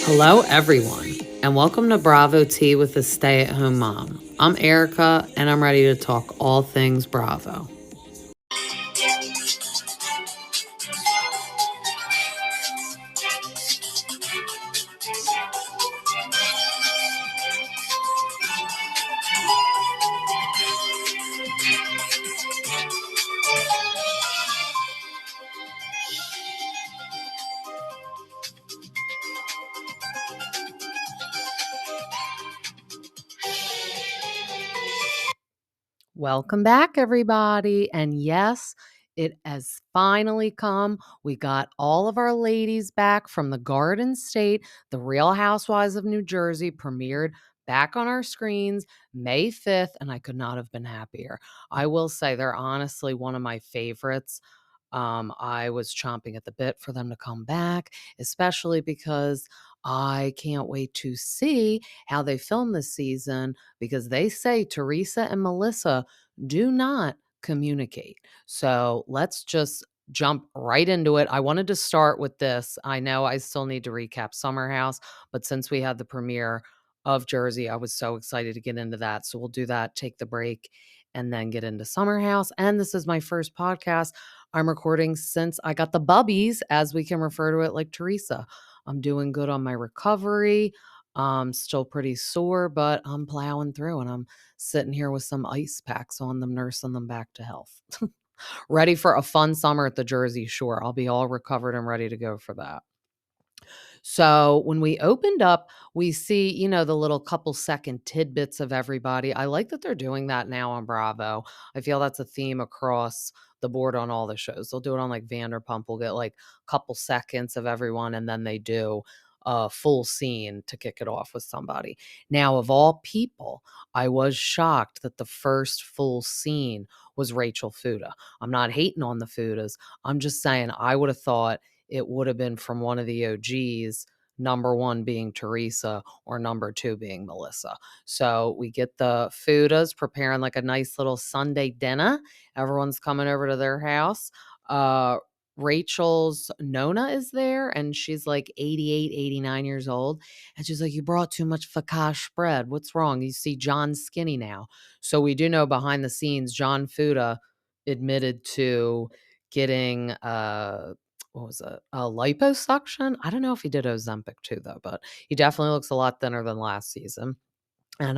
Hello, everyone, and welcome to Bravo Tea with a Stay at Home Mom. I'm Erica, and I'm ready to talk all things Bravo. Welcome back, everybody. And yes, it has finally come. We got all of our ladies back from the Garden State. The Real Housewives of New Jersey premiered back on our screens May 5th, and I could not have been happier. I will say they're honestly one of my favorites. I was chomping at the bit for them to come back, especially because I can't wait to see how they film this season because they say Teresa and Melissa do not communicate. So let's just jump right into it. I wanted to start with this. I know I still need to recap Summerhouse, but since we had the premiere of Jersey, I was so excited to get into that. So we'll do that, take the break, and then get into Summerhouse. And this is my first podcast I'm recording since I got the bubbies, as we can refer to it, like Teresa. I'm doing good on my recovery. Still pretty sore, but I'm plowing through and I'm sitting here with some ice packs on them, nursing them back to health. Ready for a fun summer at the Jersey Shore. I'll be all recovered and ready to go for that. So when we opened up, we see, the little couple second tidbits of everybody. I like that they're doing that now on Bravo. I feel that's a theme across the board on all the shows. They'll do it on like Vanderpump. We'll get like a couple seconds of everyone, and then they do a full scene to kick it off with somebody. Now, of all people, I was shocked that the first full scene was Rachel Fuda. I'm not hating on the Fudas. I'm just saying I would have thought it would have been from one of the OGs, number one being Teresa or number two being Melissa. So we get the Fudas preparing like a nice little Sunday dinner. Everyone's coming over to their house. Rachel's Nona is there and she's like 88, 89 years old. And she's like, "You brought too much fakash bread. What's wrong? You see John's skinny now." So we do know behind the scenes, John Fuda admitted to getting what was it? A liposuction? I don't know if he did Ozempic too, though, but he definitely looks a lot thinner than last season. And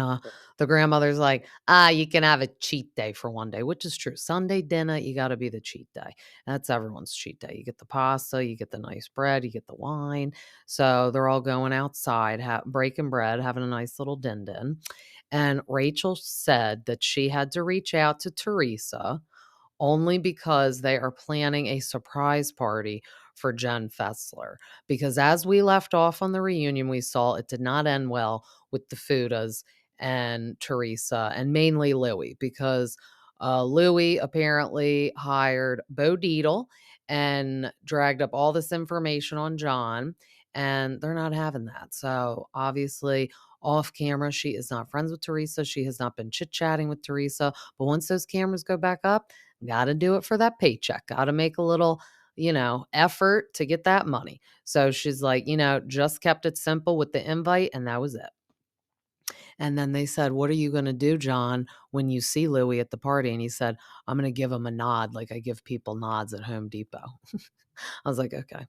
the grandmother's like, you can have a cheat day for one day, which is true. Sunday dinner, you got to be the cheat day. That's everyone's cheat day. You get the pasta, you get the nice bread, you get the wine. So they're all going outside, breaking bread, having a nice little din. And Rachel said that she had to reach out to Teresa only because they are planning a surprise party for Jenn Fessler. Because as we left off on the reunion, we saw it did not end well with the Fudas and Teresa, and mainly Louie, because Louie apparently hired Bo Deedle and dragged up all this information on John, and they're not having that. So obviously, off camera, she is not friends with Teresa. She has not been chit chatting with Teresa. But once those cameras go back up, got to do it for that paycheck. Got to make a little, effort to get that money. So she's like, just kept it simple with the invite, and that was it. And then they said, "What are you going to do, John, when you see Louie at the party?" And he said, "I'm going to give him a nod like I give people nods at Home Depot." I was like, okay.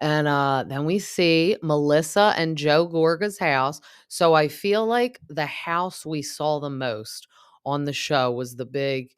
And then we see Melissa and Joe Gorga's house. So I feel like the house we saw the most on the show was the big,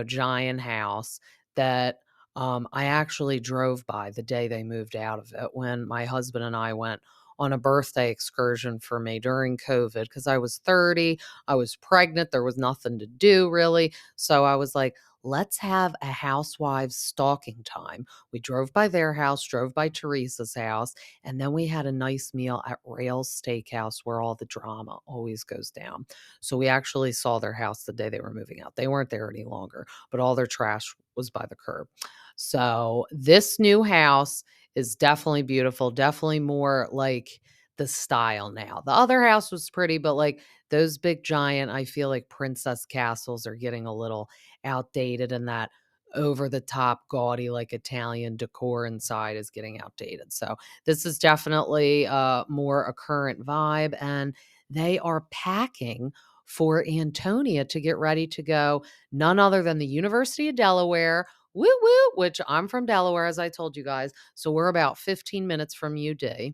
giant house that I actually drove by the day they moved out of it when my husband and I went on a birthday excursion for me during COVID because I was 30. I was pregnant. There was nothing to do really. So I was like, let's have a housewives stalking time. We drove by their house, drove by Teresa's house, and then we had a nice meal at Rail's Steakhouse where all the drama always goes down. So we actually saw their house the day they were moving out. They weren't there any longer, but all their trash was by the curb. So this new house is definitely beautiful, definitely more like the style now. The other house was pretty, but like those big giant, I feel like princess castles are getting a little outdated, and that over the top, gaudy, like Italian decor inside is getting outdated. So this is definitely more a current vibe. And they are packing for Antonia to get ready to go, none other than the University of Delaware. Woo woo, which I'm from Delaware, as I told you guys. So we're about 15 minutes from UD.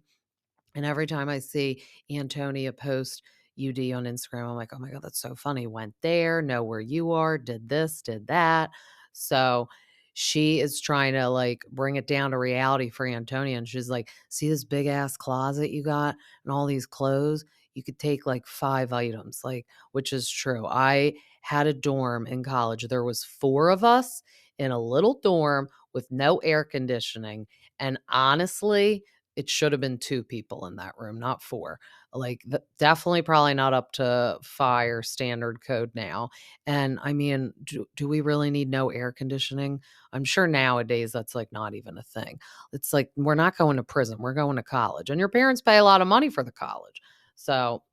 And every time I see Antonia post UD on Instagram, I'm like, oh my God, that's so funny. Went there, know where you are, did this, did that. So she is trying to like bring it down to reality for Antonia. And she's like, see this big ass closet you got and all these clothes? You could take like 5 items, like, which is true. I had a dorm in college. There was 4 of us in a little dorm with no air conditioning. And honestly, it should have been 2 people in that room, not 4. Like, definitely probably not up to fire standard code now. And I mean, do we really need no air conditioning? I'm sure nowadays that's like not even a thing. It's like we're not going to prison, we're going to college. And your parents pay a lot of money for the college. So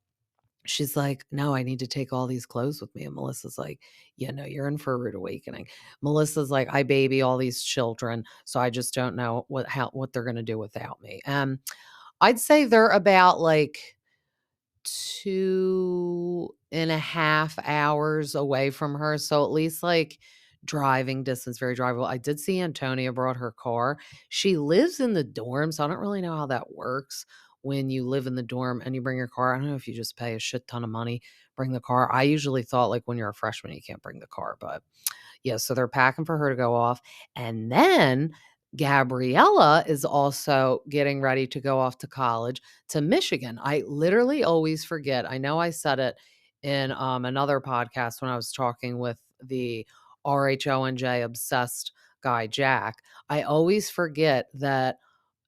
she's like, no, I need to take all these clothes with me. And Melissa's like, yeah, no, you're in for a rude awakening. Melissa's like, I baby all these children, so I just don't know what they're gonna do without me. I'd say they're about like 2.5 hours away from her. So at least like driving distance, very drivable. I did see Antonia brought her car. She lives in the dorm, so I don't really know how that works when you live in the dorm and you bring your car. I don't know if you just pay a shit ton of money, bring the car. I usually thought like when you're a freshman, you can't bring the car, but yeah, so they're packing for her to go off. And then Gabriella is also getting ready to go off to college to Michigan. I literally always forget. I know I said it in another podcast when I was talking with the RHONJ obsessed guy, Jack. I always forget that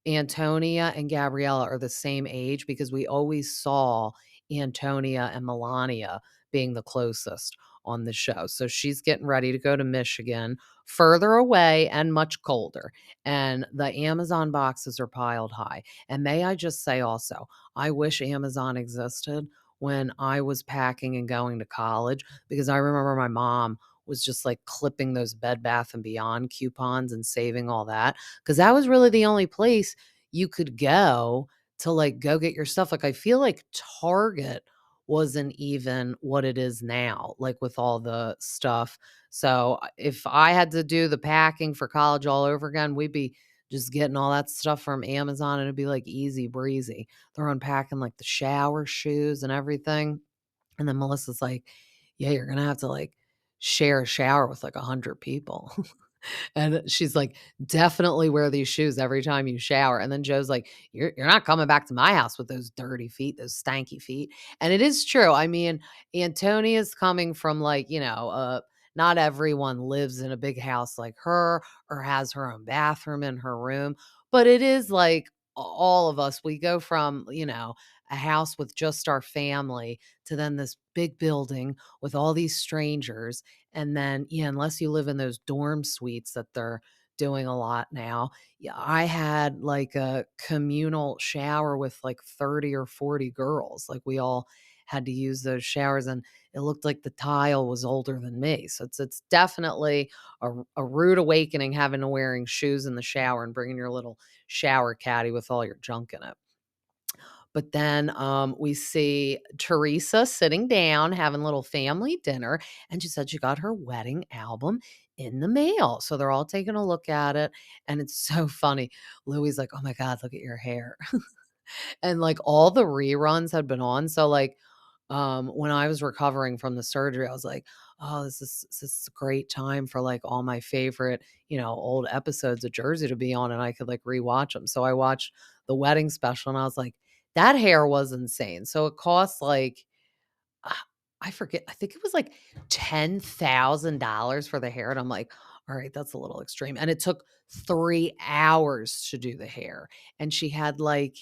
Antonia and Gabriella are the same age because we always saw Antonia and Melania being the closest on the show. So she's getting ready to go to Michigan, further away and much colder. And the Amazon boxes are piled high. And may I just say also, I wish Amazon existed when I was packing and going to college because I remember my mom was just like clipping those Bed Bath and Beyond coupons and saving all that because that was really the only place you could go to like go get your stuff. Like I feel like Target wasn't even what it is now, like with all the stuff. So if I had to do the packing for college all over again, we'd be just getting all that stuff from Amazon and it'd be like easy breezy. They're unpacking like the shower shoes and everything. And then Melissa's like, yeah, you're gonna have to like share a shower with like 100 people. And she's like, "Definitely wear these shoes every time you shower." And then Joe's like, "You're not coming back to my house with those dirty feet, those stanky feet." And it is true. I mean, Antonia's coming from like, not everyone lives in a big house like her or has her own bathroom in her room, but it is like all of us, we go from, a house with just our family to then this big building with all these strangers and then, yeah, unless you live in those dorm suites that they're doing a lot now. Yeah, I had like a communal shower with like 30 or 40 girls. Like we all had to use those showers and it looked like the tile was older than me. So it's definitely a rude awakening having to wearing shoes in the shower and bringing your little shower caddy with all your junk in it. But then we see Teresa sitting down having a little family dinner, and she said she got her wedding album in the mail. So they're all taking a look at it, and it's so funny. Louie's like, "Oh my God, look at your hair." And like all the reruns had been on. So like when I was recovering from the surgery, I was like, oh, this is a great time for like all my favorite, old episodes of Jersey to be on and I could like rewatch them. So I watched the wedding special and I was like, that hair was insane. So it cost like ah, I forget, I think it was like $10,000 for the hair, and I'm like, "All right, that's a little extreme," and it took 3 hours to do the hair, and she had, like,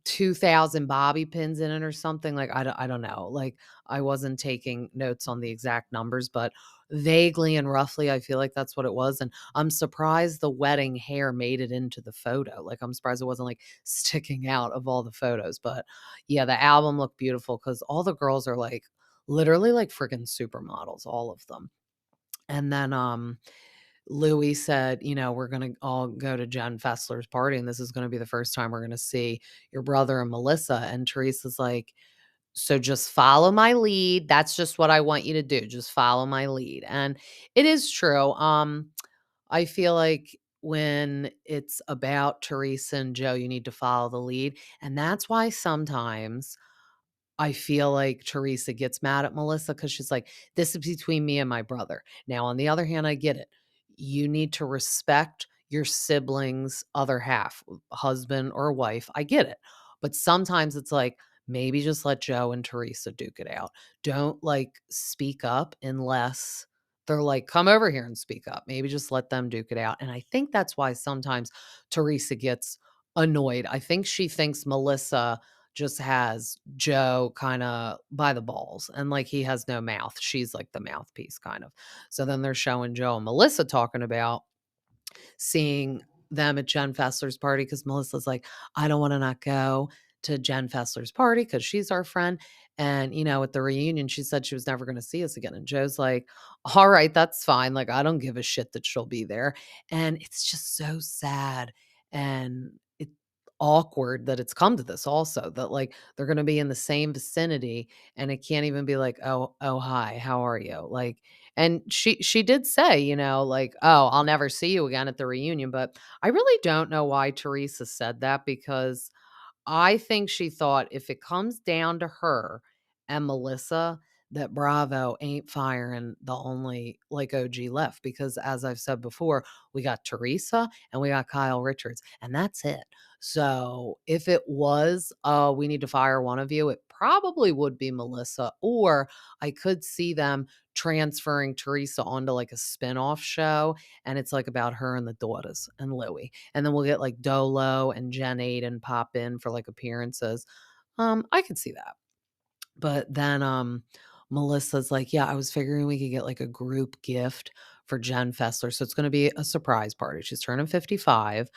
2,000 bobby pins in it or something, like, I don't know, like, I wasn't taking notes on the exact numbers, but vaguely and roughly, I feel like that's what it was, and I'm surprised the wedding hair made it into the photo, like, I'm surprised it wasn't, like, sticking out of all the photos, but yeah, the album looked beautiful because all the girls are like literally like freaking supermodels, all of them. And then Louie said, we're going to all go to Jenn Fessler's party, and this is going to be the first time we're going to see your brother and Melissa. And Teresa's like, so just follow my lead. That's just what I want you to do. Just follow my lead. And it is true. I feel like when it's about Teresa and Joe, you need to follow the lead. And that's why sometimes I feel like Teresa gets mad at Melissa because she's like, this is between me and my brother. Now, on the other hand, I get it. You need to respect your siblings' other half, husband or wife. I get it. But sometimes it's like, maybe just let Joe and Teresa duke it out. Don't like speak up unless they're like, come over here and speak up. Maybe just let them duke it out. And I think that's why sometimes Teresa gets annoyed. I think she thinks Melissa just has Joe kind of by the balls and like he has no mouth. She's like the mouthpiece kind of. So then they're showing Joe and Melissa talking about seeing them at Jenn Fessler's party because Melissa's like, I don't want to not go to Jenn Fessler's party because she's our friend. And, at the reunion, she said she was never going to see us again. And Joe's like, all right, that's fine. Like, I don't give a shit that she'll be there. And it's just so sad. And it's awkward that it's come to this also, that like they're going to be in the same vicinity and it can't even be like, oh, hi, how are you? Like, and she did say, like, "Oh, I'll never see you again at the reunion," but I really don't know why Teresa said that because I think she thought if it comes down to her and Melissa, that Bravo ain't firing the only like OG left because as I've said before, we got Teresa and we got Kyle Richards, and that's it. So if it was, we need to fire one of you, it probably would be Melissa, or I could see them transferring Teresa onto like a spin-off show and it's like about her and the daughters and Louie. And then we'll get like Dolo and Jen Aiden pop in for like appearances. I could see that. But then Melissa's like, yeah, I was figuring we could get like a group gift for Jenn Fessler. So it's going to be a surprise party. She's turning 55.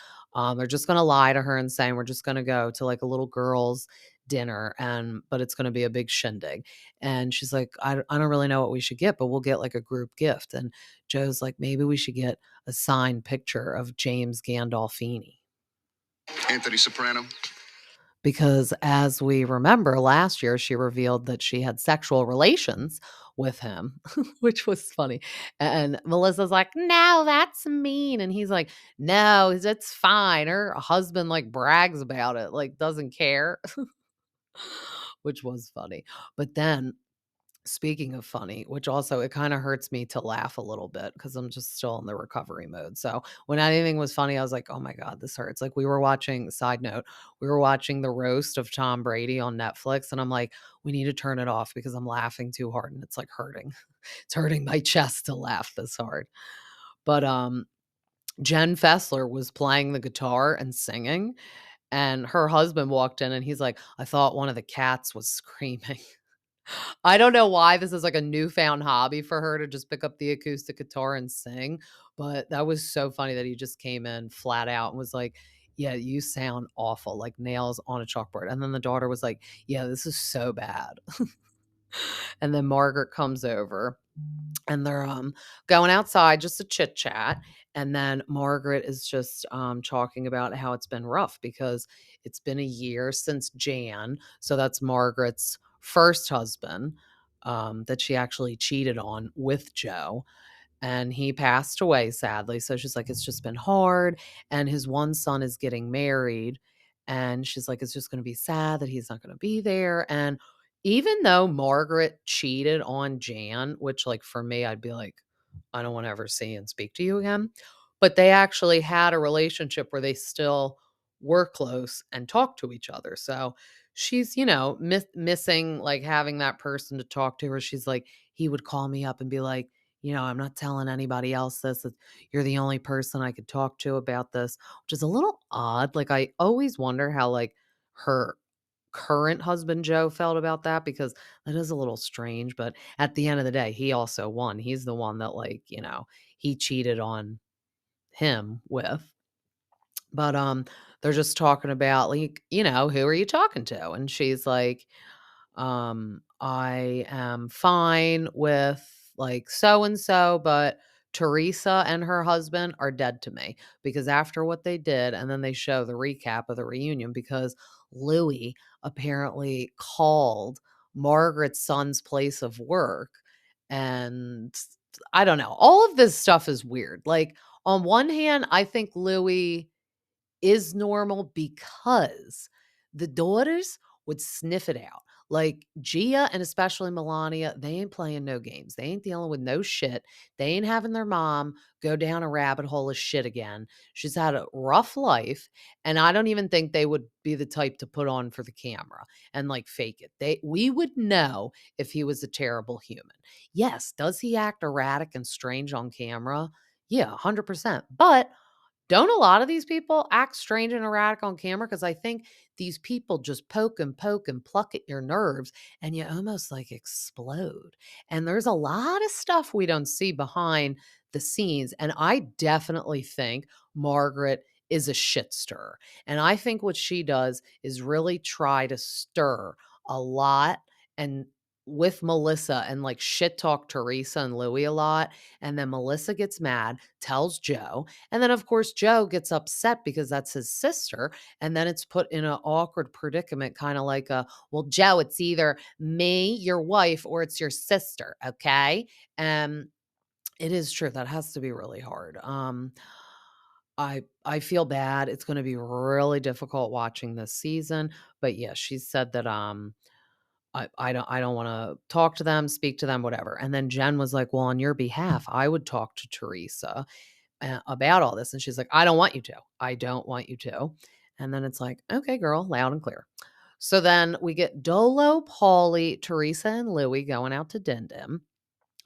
They're just going to lie to her and saying we're just going to go to like a little girls' dinner but it's going to be a big shindig. And she's like, I don't really know what we should get, but we'll get like a group gift. And Joe's like, maybe we should get a signed picture of James Gandolfini. Anthony Soprano. Because as we remember last year, she revealed that she had sexual relations with him, which was funny. And Melissa's like, no, that's mean. And he's like, no, it's fine. Her husband like brags about it, like doesn't care, which was funny. But then speaking of funny, which also it kind of hurts me to laugh a little bit because I'm just still in the recovery mode. So when anything was funny, I was like, oh my God, this hurts. Like we were watching, side note, we were watching the roast of Tom Brady on Netflix. And I'm like, we need to turn it off because I'm laughing too hard and it's like hurting. It's hurting my chest to laugh this hard. But Jenn Fessler was playing the guitar and singing. And her husband walked in and he's like, I thought one of the cats was screaming. I don't know why this is like a newfound hobby for her to just pick up the acoustic guitar and sing, but that was so funny that he just came in flat out and was like, yeah, you sound awful, like nails on a chalkboard. And then the daughter was like, yeah, this is so bad. And then Margaret comes over and they're going outside just to chit chat. And then Margaret is just talking about how it's been rough because it's been a year since Jan. So that's Margaret's first husband that she actually cheated on with Joe. And he passed away sadly. So she's like, it's just been hard. And his one son is getting married. And she's like, it's just going to be sad that he's not going to be there. And even though Margaret cheated on Jan, which like for me, I'd be like, I don't want to ever see and speak to you again. But they actually had a relationship where they still were close and talked to each other. So she's, missing like having that person to talk to her. She's like, he would call me up and be like, I'm not telling anybody else this. You're the only person I could talk to about this, which is a little odd. Like, I always wonder how, like, her current husband, Joe, felt about that because that is a little strange. But at the end of the day, he also won. He's the one that, like, he cheated on him with. But they're just talking about, like, who are you talking to? And she's like, I am fine with like so and so, but Teresa and her husband are dead to me because after what they did, and then they show the recap of the reunion because Louie apparently called Margaret's son's place of work. And I don't know. All of this stuff is weird. Like, on one hand, I think Louie is normal because the daughters would sniff it out. Like Gia and especially Melania, they ain't playing no games. They ain't dealing with no shit. They ain't having their mom go down a rabbit hole of shit again. She's had a rough life, and I don't even think they would be the type to put on for the camera and like fake it. We would know if he was a terrible human. Yes, does he act erratic and strange on camera? Yeah, 100%. But don't a lot of these people act strange and erratic on camera? Because I think these people just poke and pluck at your nerves and you almost like explode. And there's a lot of stuff we don't see behind the scenes. And I definitely think Margaret is a shit stirrer. And I think what she does is really try to stir a lot and with Melissa and like shit talk Teresa and Louie a lot. And then Melissa gets mad, tells Joe, and then, of course, Joe gets upset because that's his sister. And then it's put in an awkward predicament, kind of like well, Joe, it's either me, your wife, or it's your sister. Okay. And it is true. That has to be really hard. I feel bad. It's going to be really difficult watching this season. But yeah, she said that I don't want to talk to them, speak to them, whatever. And then Jen was like, well, on your behalf, I would talk to Teresa about all this. And she's like, I don't want you to. I don't want you to. And then it's like, okay, girl, loud and clear. So then we get Dolo, Paulie, Teresa, and Louie going out to Din Din.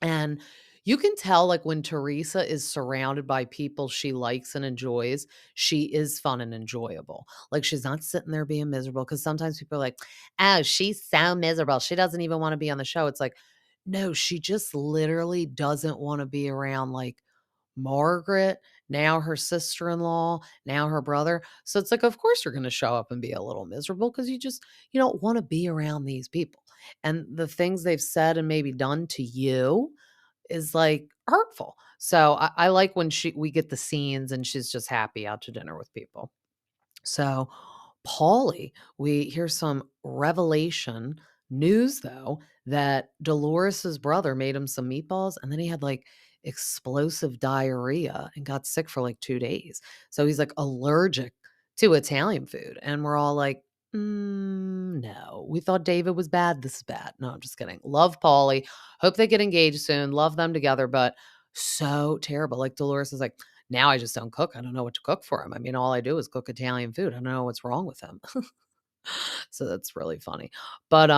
And you can tell, like, when Teresa is surrounded by people she likes and enjoys, she is fun and enjoyable. Like, she's not sitting there being miserable. Because sometimes people are like, oh, she's so miserable. She doesn't even want to be on the show. It's like, no, she just literally doesn't want to be around, like, Margaret, now her sister-in-law, now her brother. So it's like, of course you're gonna show up and be a little miserable because you don't wanna be around these people. And the things they've said and maybe done to you is, like, hurtful. So I like when we get the scenes and she's just happy out to dinner with people. So, Paulie, we hear some revelation news though that Dolores's brother made him some meatballs and then he had like explosive diarrhea and got sick for like 2 days. So he's like allergic to Italian food and we're all like, no, we thought David was bad. This is bad. No, I'm just kidding. Love Paulie. Hope they get engaged soon. Love them together, but so terrible. Like Dolores is like, now I just don't cook. I don't know what to cook for him. I mean, all I do is cook Italian food. I don't know what's wrong with him. So that's really funny. But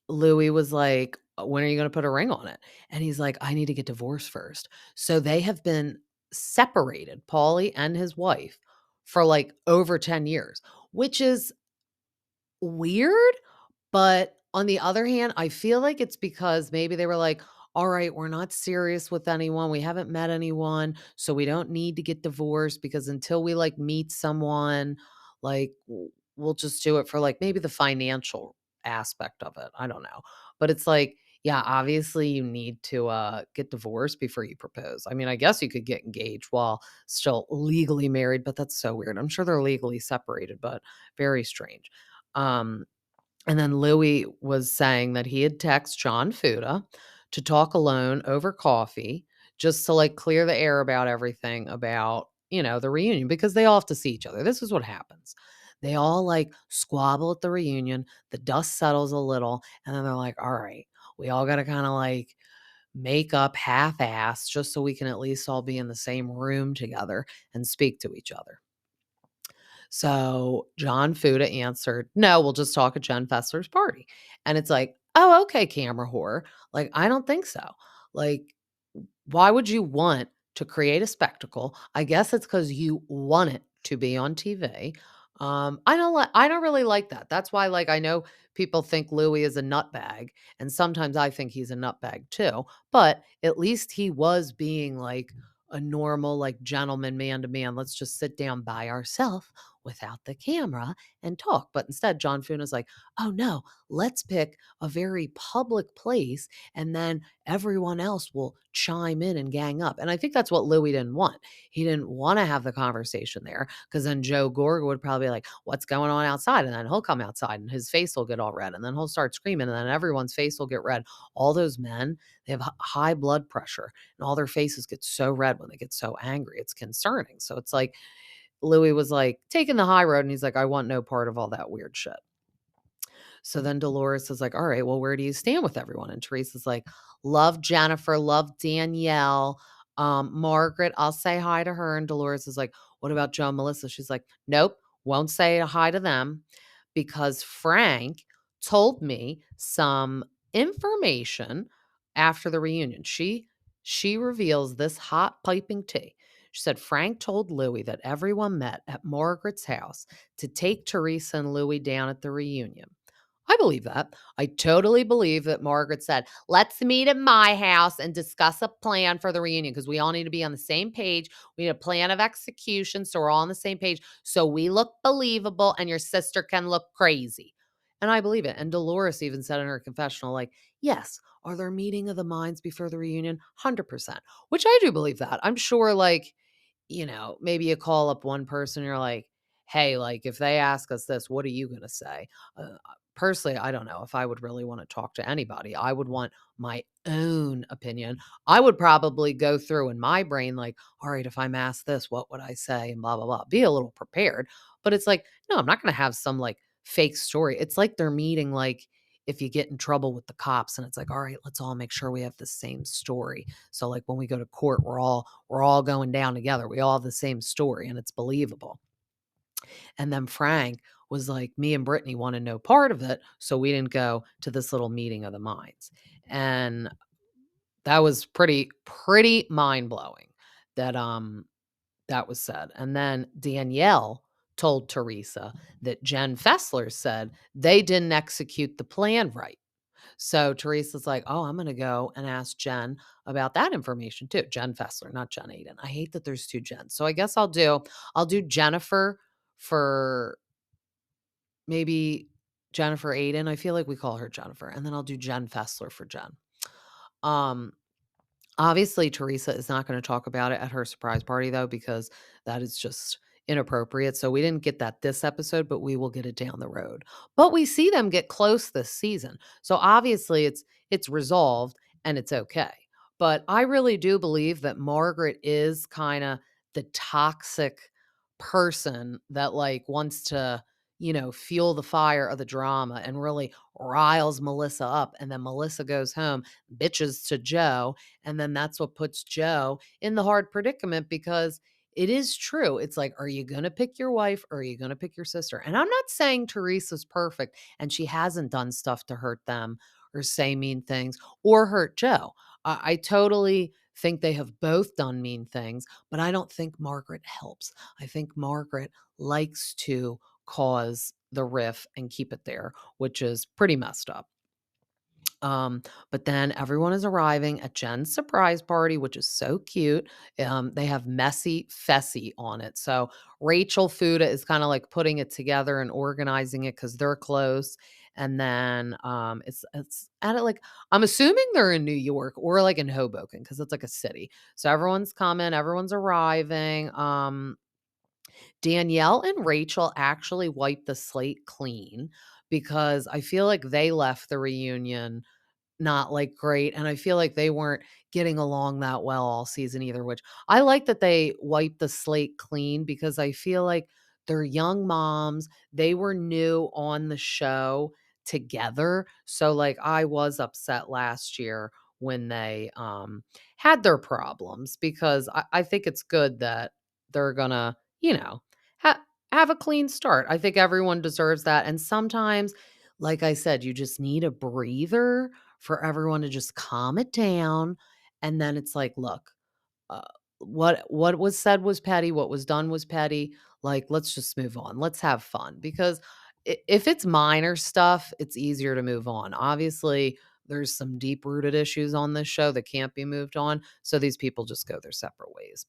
Louis was like, when are you going to put a ring on it? And he's like, I need to get divorced first. So they have been separated, Paulie and his wife, for like over 10 years, which is weird. But on the other hand, I feel like it's because maybe they were like, all right, we're not serious with anyone. We haven't met anyone. So we don't need to get divorced because until we like meet someone, like we'll just do it for like maybe the financial aspect of it. I don't know. But it's like, yeah, obviously you need to get divorced before you propose. I mean, I guess you could get engaged while still legally married, but that's so weird. I'm sure they're legally separated, but very strange. Um, and then Louis was saying that he had texted John Fuda to talk alone over coffee just to like clear the air about everything about, the reunion because they all have to see each other. This is what happens. They all like squabble at the reunion, the dust settles a little, and then they're like, all right, we all got to kind of like make up half ass just so we can at least all be in the same room together and speak to each other. So John Fuda answered, no, we'll just talk at Jenn Fessler's party. And it's like, oh, okay, camera whore. Like, I don't think so. Like, why would you want to create a spectacle? I guess it's because you want it to be on TV. I don't really like that. That's why, like, I know people think Louis is a nutbag, and sometimes I think he's a nutbag too. But at least he was being like a normal, like, gentleman, man to man. Let's just sit down by ourselves without the camera and talk. But instead, John Funa's like, oh no, let's pick a very public place and then everyone else will chime in and gang up. And I think that's what Louie didn't want. He didn't want to have the conversation there because then Joe Gorga would probably be like, what's going on outside? And then he'll come outside and his face will get all red and then he'll start screaming and then everyone's face will get red. All those men, they have high blood pressure and all their faces get so red when they get so angry. It's concerning. So it's like Louis was like taking the high road and he's like, I want no part of all that weird shit. So then Dolores is like, all right, well, where do you stand with everyone? And Teresa's like, love Jennifer, love Danielle. Margaret, I'll say hi to her. And Dolores is like, what about Joe and Melissa? She's like, nope, won't say hi to them because Frank told me some information after the reunion. She reveals this hot piping tea. She said Frank told Louie that everyone met at Margaret's house to take Teresa and Louie down at the reunion. I believe that. I totally believe that Margaret said, let's meet at my house and discuss a plan for the reunion because we all need to be on the same page. We need a plan of execution so we're all on the same page so we look believable and your sister can look crazy. And I believe it. And Dolores even said in her confessional, like, yes, are there meeting of the minds before the reunion? 100%, which I do believe that. I'm sure, like, maybe you call up one person, you're like, hey, like, if they ask us this, what are you going to say? Personally, I don't know if I would really want to talk to anybody. I would want my own opinion. I would probably go through in my brain, like, all right, if I'm asked this, what would I say? And blah, blah, blah. Be a little prepared. But it's like, no, I'm not going to have some like fake story. It's like they're meeting, like, if you get in trouble with the cops and it's like, all right, let's all make sure we have the same story. So like when we go to court, we're all going down together. We all have the same story and it's believable. And then Frank was like, me and Brittany wanted no part of it. So we didn't go to this little meeting of the minds. And that was pretty mind-blowing that that was said. And then Danielle told Teresa that Jenn Fessler said they didn't execute the plan right. So Teresa's like, oh, I'm going to go and ask Jen about that information too. Jenn Fessler, not Jen Aiden. I hate that there's two Jens. So I guess I'll do Jennifer for maybe Jennifer Aiden. I feel like we call her Jennifer. And then I'll do Jenn Fessler for Jen. Um, Obviously, Teresa is not going to talk about it at her surprise party, though, because that is just inappropriate. So we didn't get that this episode, but we will get it down the road. But we see them get close this season. So obviously it's resolved and it's okay. But I really do believe that Margaret is kind of the toxic person that like wants to, fuel the fire of the drama and really riles Melissa up. And then Melissa goes home, bitches to Joe, and then that's what puts Joe in the hard predicament because it is true. It's like, are you going to pick your wife or are you going to pick your sister? And I'm not saying Teresa's perfect and she hasn't done stuff to hurt them or say mean things or hurt Joe. I totally think they have both done mean things, but I don't think Margaret helps. I think Margaret likes to cause the riff and keep it there, which is pretty messed up. But then everyone is arriving at Jen's surprise party, which is so cute. They have messy Fessy on it. So Rachel Fuda is kind of like putting it together and organizing it because they're close. And then it's at it like I'm assuming they're in New York or like in Hoboken because it's like a city. So everyone's coming, everyone's arriving. Danielle and Rachel actually wiped the slate clean because I feel like they left the reunion not like great. And I feel like they weren't getting along that well all season either, which I like that they wiped the slate clean because I feel like they're young moms. They were new on the show together. So like I was upset last year when they had their problems because I think it's good that they're gonna, ha- have a clean start. I think everyone deserves that. And sometimes, like I said, you just need a breather for everyone to just calm it down. And then it's like, look, uh, what was said was petty. What was done was petty. Like, let's just move on. Let's have fun because if it's minor stuff, it's easier to move on. Obviously, there's some deep rooted issues on this show that can't be moved on. So these people just go their separate ways.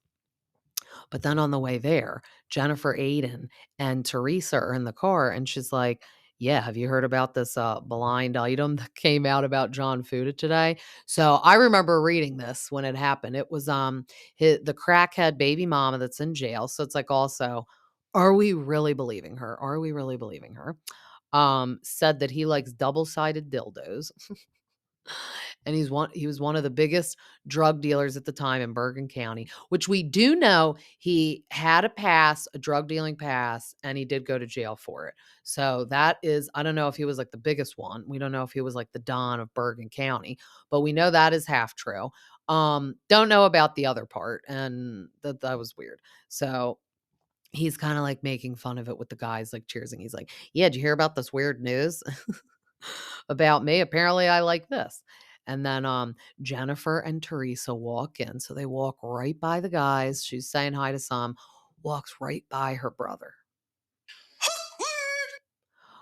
But then on the way there, Jennifer Aiden and Teresa are in the car, and she's like, yeah, have you heard about this blind item that came out about John Fuda today? So I remember reading this when it happened. It was the crackhead baby mama that's in jail. So it's like, also, are we really believing her? Are we really believing her? Said that he likes double-sided dildos. And he was one of the biggest drug dealers at the time in Bergen County, which we do know he had a pass, a drug dealing pass, and he did go to jail for it. So that is, I don't know if he was like the biggest one. We don't know if he was like the Don of Bergen County, but we know that is half true. Don't know about the other part, and that was weird. So he's kind of like making fun of it with the guys like cheersing. He's like, yeah, did you hear about this weird news about me? Apparently I like this. And then Jennifer and Teresa walk in. So they walk right by the guys. She's saying hi to some, walks right by her brother.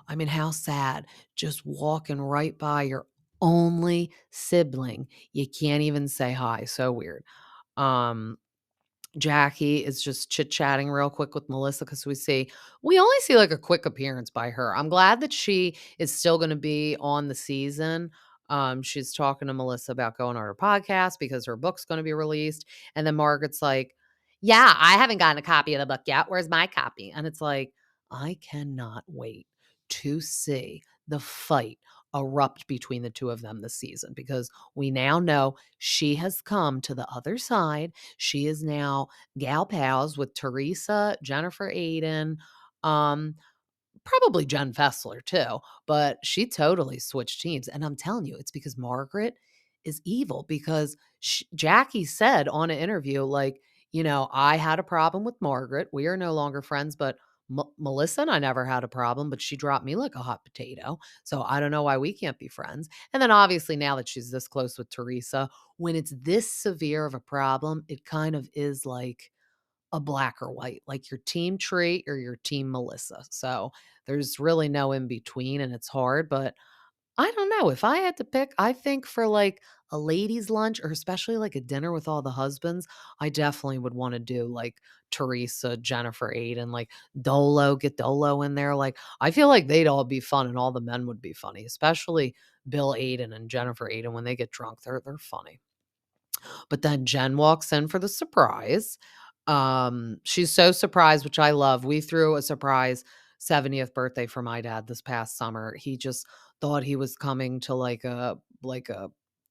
I mean, how sad. Just walking right by your only sibling. You can't even say hi. So weird. Um, Jackie is just chit-chatting real quick with Melissa because we only see like a quick appearance by her. I'm glad that she is still going to be on the season. She's talking to Melissa about going on her podcast because her book's going to be released. And then Margaret's like, yeah, I haven't gotten a copy of the book yet. Where's my copy? And it's like, I cannot wait to see the fight erupt between the two of them this season because we now know she has come to the other side. She is now gal pals with Teresa, Jennifer Aiden, um, probably Jenn Fessler too, but she totally switched teams. And I'm telling you, it's because Margaret is evil because Jackie said on an interview, like, I had a problem with Margaret. We are no longer friends, but Melissa and I never had a problem, but she dropped me like a hot potato. So I don't know why we can't be friends. And then obviously now that she's this close with Teresa, when it's this severe of a problem, it kind of is like a black or white, like your team Tree or your team Melissa. So there's really no in between and it's hard, but I don't know. If I had to pick, I think for like a ladies' lunch or especially like a dinner with all the husbands, I definitely would want to do like Teresa, Jennifer Aiden, like get Dolo in there. Like I feel like they'd all be fun and all the men would be funny, especially Bill Aiden and Jennifer Aiden when they get drunk. They're funny. But then Jen walks in for the surprise. She's so surprised, which I love. We threw a surprise 70th birthday for my dad this past summer. He just thought he was coming to like a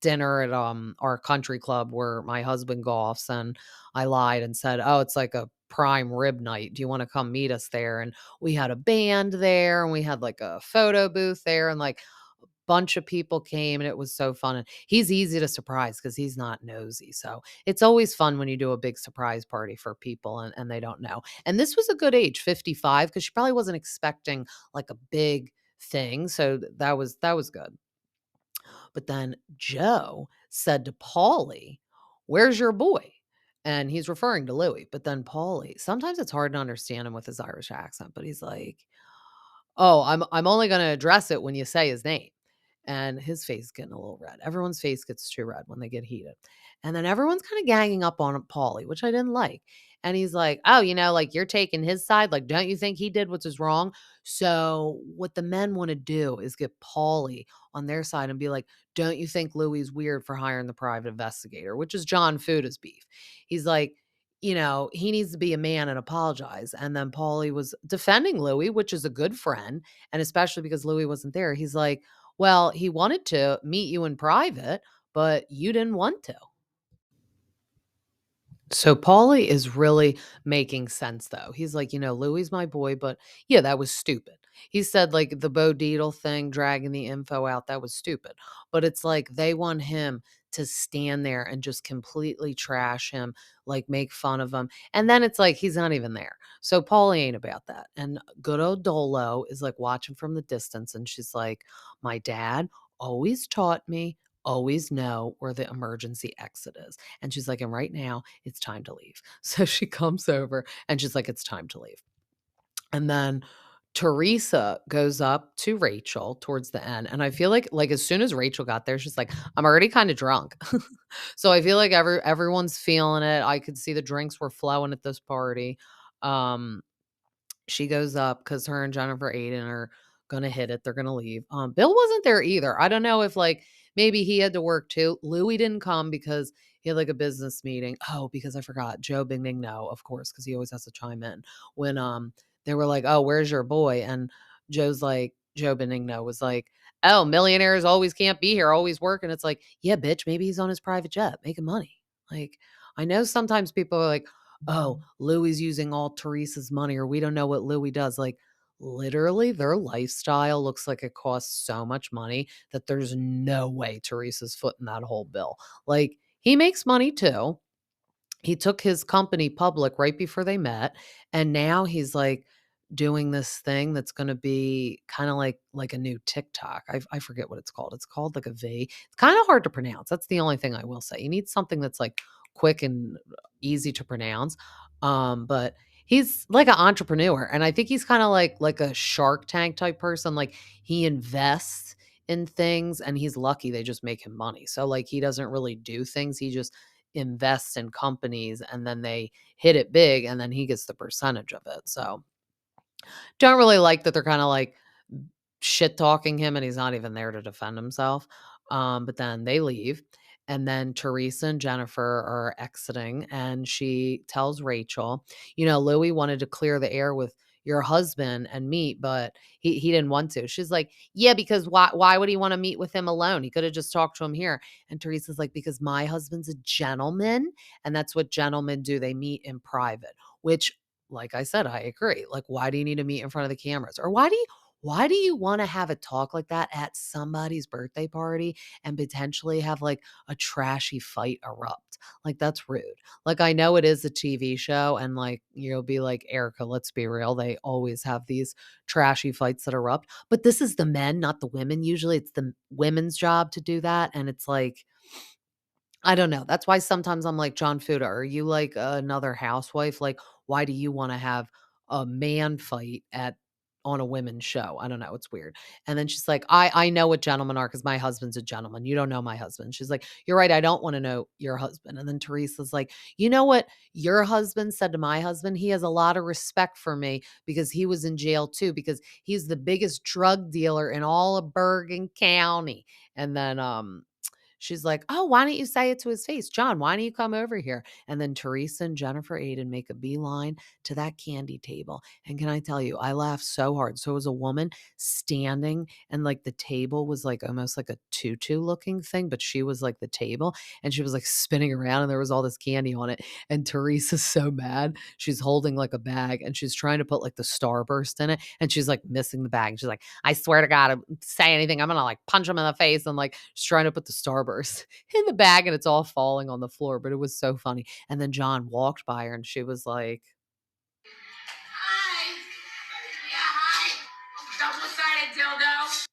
dinner at our country club where my husband golfs, and I lied and said, "Oh, it's like a prime rib night. Do you want to come meet us there?" And we had a band there and we had like a photo booth there and like bunch of people came and it was so fun. And he's easy to surprise because he's not nosy. So it's always fun when you do a big surprise party for people and they don't know. And this was a good age, 55, because she probably wasn't expecting like a big thing. So that was good. But then Joe said to Paulie, where's your boy? And he's referring to Louie. But then Paulie, sometimes it's hard to understand him with his Irish accent, but he's like, oh, I'm only gonna address it when you say his name. And his face is getting a little red. Everyone's face gets too red when they get heated. And then everyone's kind of ganging up on Paulie, which I didn't like. And he's like, oh, like you're taking his side. Like, don't you think he did what is wrong? So what the men want to do is get Paulie on their side and be like, don't you think Louie's weird for hiring the private investigator, which is John Fuda's beef. He's like, he needs to be a man and apologize. And then Paulie was defending Louie, which is a good friend. And especially because Louie wasn't there, he's like, well, he wanted to meet you in private, but you didn't want to. So Paulie is really making sense though. He's like, Louie's my boy, but yeah, that was stupid. He said like the Bo Deedle thing, dragging the info out, that was stupid. But it's like they want him to stand there and just completely trash him, like make fun of him. And then it's like he's not even there. So Paulie ain't about that. And good old Dolo is like watching from the distance and she's like, my dad always taught me, always know where the emergency exit is. And she's like, and right now it's time to leave. So she comes over and she's like, it's time to leave. And then Teresa goes up to Rachel towards the end, and I feel like as soon as Rachel got there, she's like, "I'm already kinda drunk." So I feel like everyone's feeling it. I could see the drinks were flowing at this party. Um, she goes up because her and Jennifer Aiden are gonna hit it. They're gonna leave. Bill wasn't there either. I don't know if like maybe he had to work too. Louie didn't come because he had like a business meeting. Oh, because I forgot. Joe Bing Bing no, of course, because he always has to chime in. When they were like, "Oh, where's your boy?" And Joe's like, Joe Benigno was like, "Oh, millionaires always can't be here, always working." It's like, yeah, bitch, maybe he's on his private jet making money. Like, I know sometimes people are like, oh, Louie's using all Teresa's money, or we don't know what Louie does. Like, literally, their lifestyle looks like it costs so much money that there's no way Teresa's footing that whole bill. Like, he makes money too. He took his company public right before they met, and now he's like doing this thing that's going to be kind of like a new TikTok. I forget what it's called. It's called like a V. It's kind of hard to pronounce. That's the only thing I will say. You need something that's like quick and easy to pronounce. But he's like an entrepreneur, and I think he's kind of like a Shark Tank type person. Like he invests in things, and he's lucky they just make him money. So like he doesn't really do things. He just invests in companies and then they hit it big and then he gets the percentage of it. So don't really like that they're kind of like shit talking him and he's not even there to defend himself. But then they leave. And then Teresa and Jennifer are exiting, and she tells Rachel, Louie wanted to clear the air with your husband and meet, but he didn't want to. She's like, yeah, because why would he want to meet with him alone? He could have just talked to him here. And Teresa's like, because my husband's a gentleman, and that's what gentlemen do. They meet in private, which like I said, I agree. Like, why do you need to meet in front of the cameras? Or why do you want to have a talk like that at somebody's birthday party and potentially have like a trashy fight erupt? Like, that's rude. Like, I know it is a TV show, and like, you'll be like, Erica, let's be real. They always have these trashy fights that erupt. But this is the men, not the women. Usually it's the women's job to do that. And it's like, I don't know. That's why sometimes I'm like, John Fuda, are you like another housewife? Like, why do you want to have a man fight on a women's show? I don't know. It's weird. And then she's like, I know what gentlemen are because my husband's a gentleman. You don't know my husband. She's like, you're right. I don't want to know your husband. And then Teresa's like, you know what your husband said to my husband? He has a lot of respect for me because he was in jail too, because he's the biggest drug dealer in all of Bergen County. And then she's like, "Oh, why don't you say it to his face? John, why don't you come over here?" And then Teresa and Jennifer Aiden make a beeline to that candy table. And can I tell you, I laughed so hard. So it was a woman standing, and like the table was like almost like a tutu looking thing, but she was like the table, and she was like spinning around and there was all this candy on it. And Teresa's so mad. She's holding like a bag and she's trying to put like the starburst in it. And she's like missing the bag. She's like, I swear to God, say anything, I'm gonna like punch him in the face. And like she's trying to put the starburst in the bag and it's all falling on the floor. But it was so funny. And then John walked by her and she was like, hi. Yeah, hi. Double-sided dildo.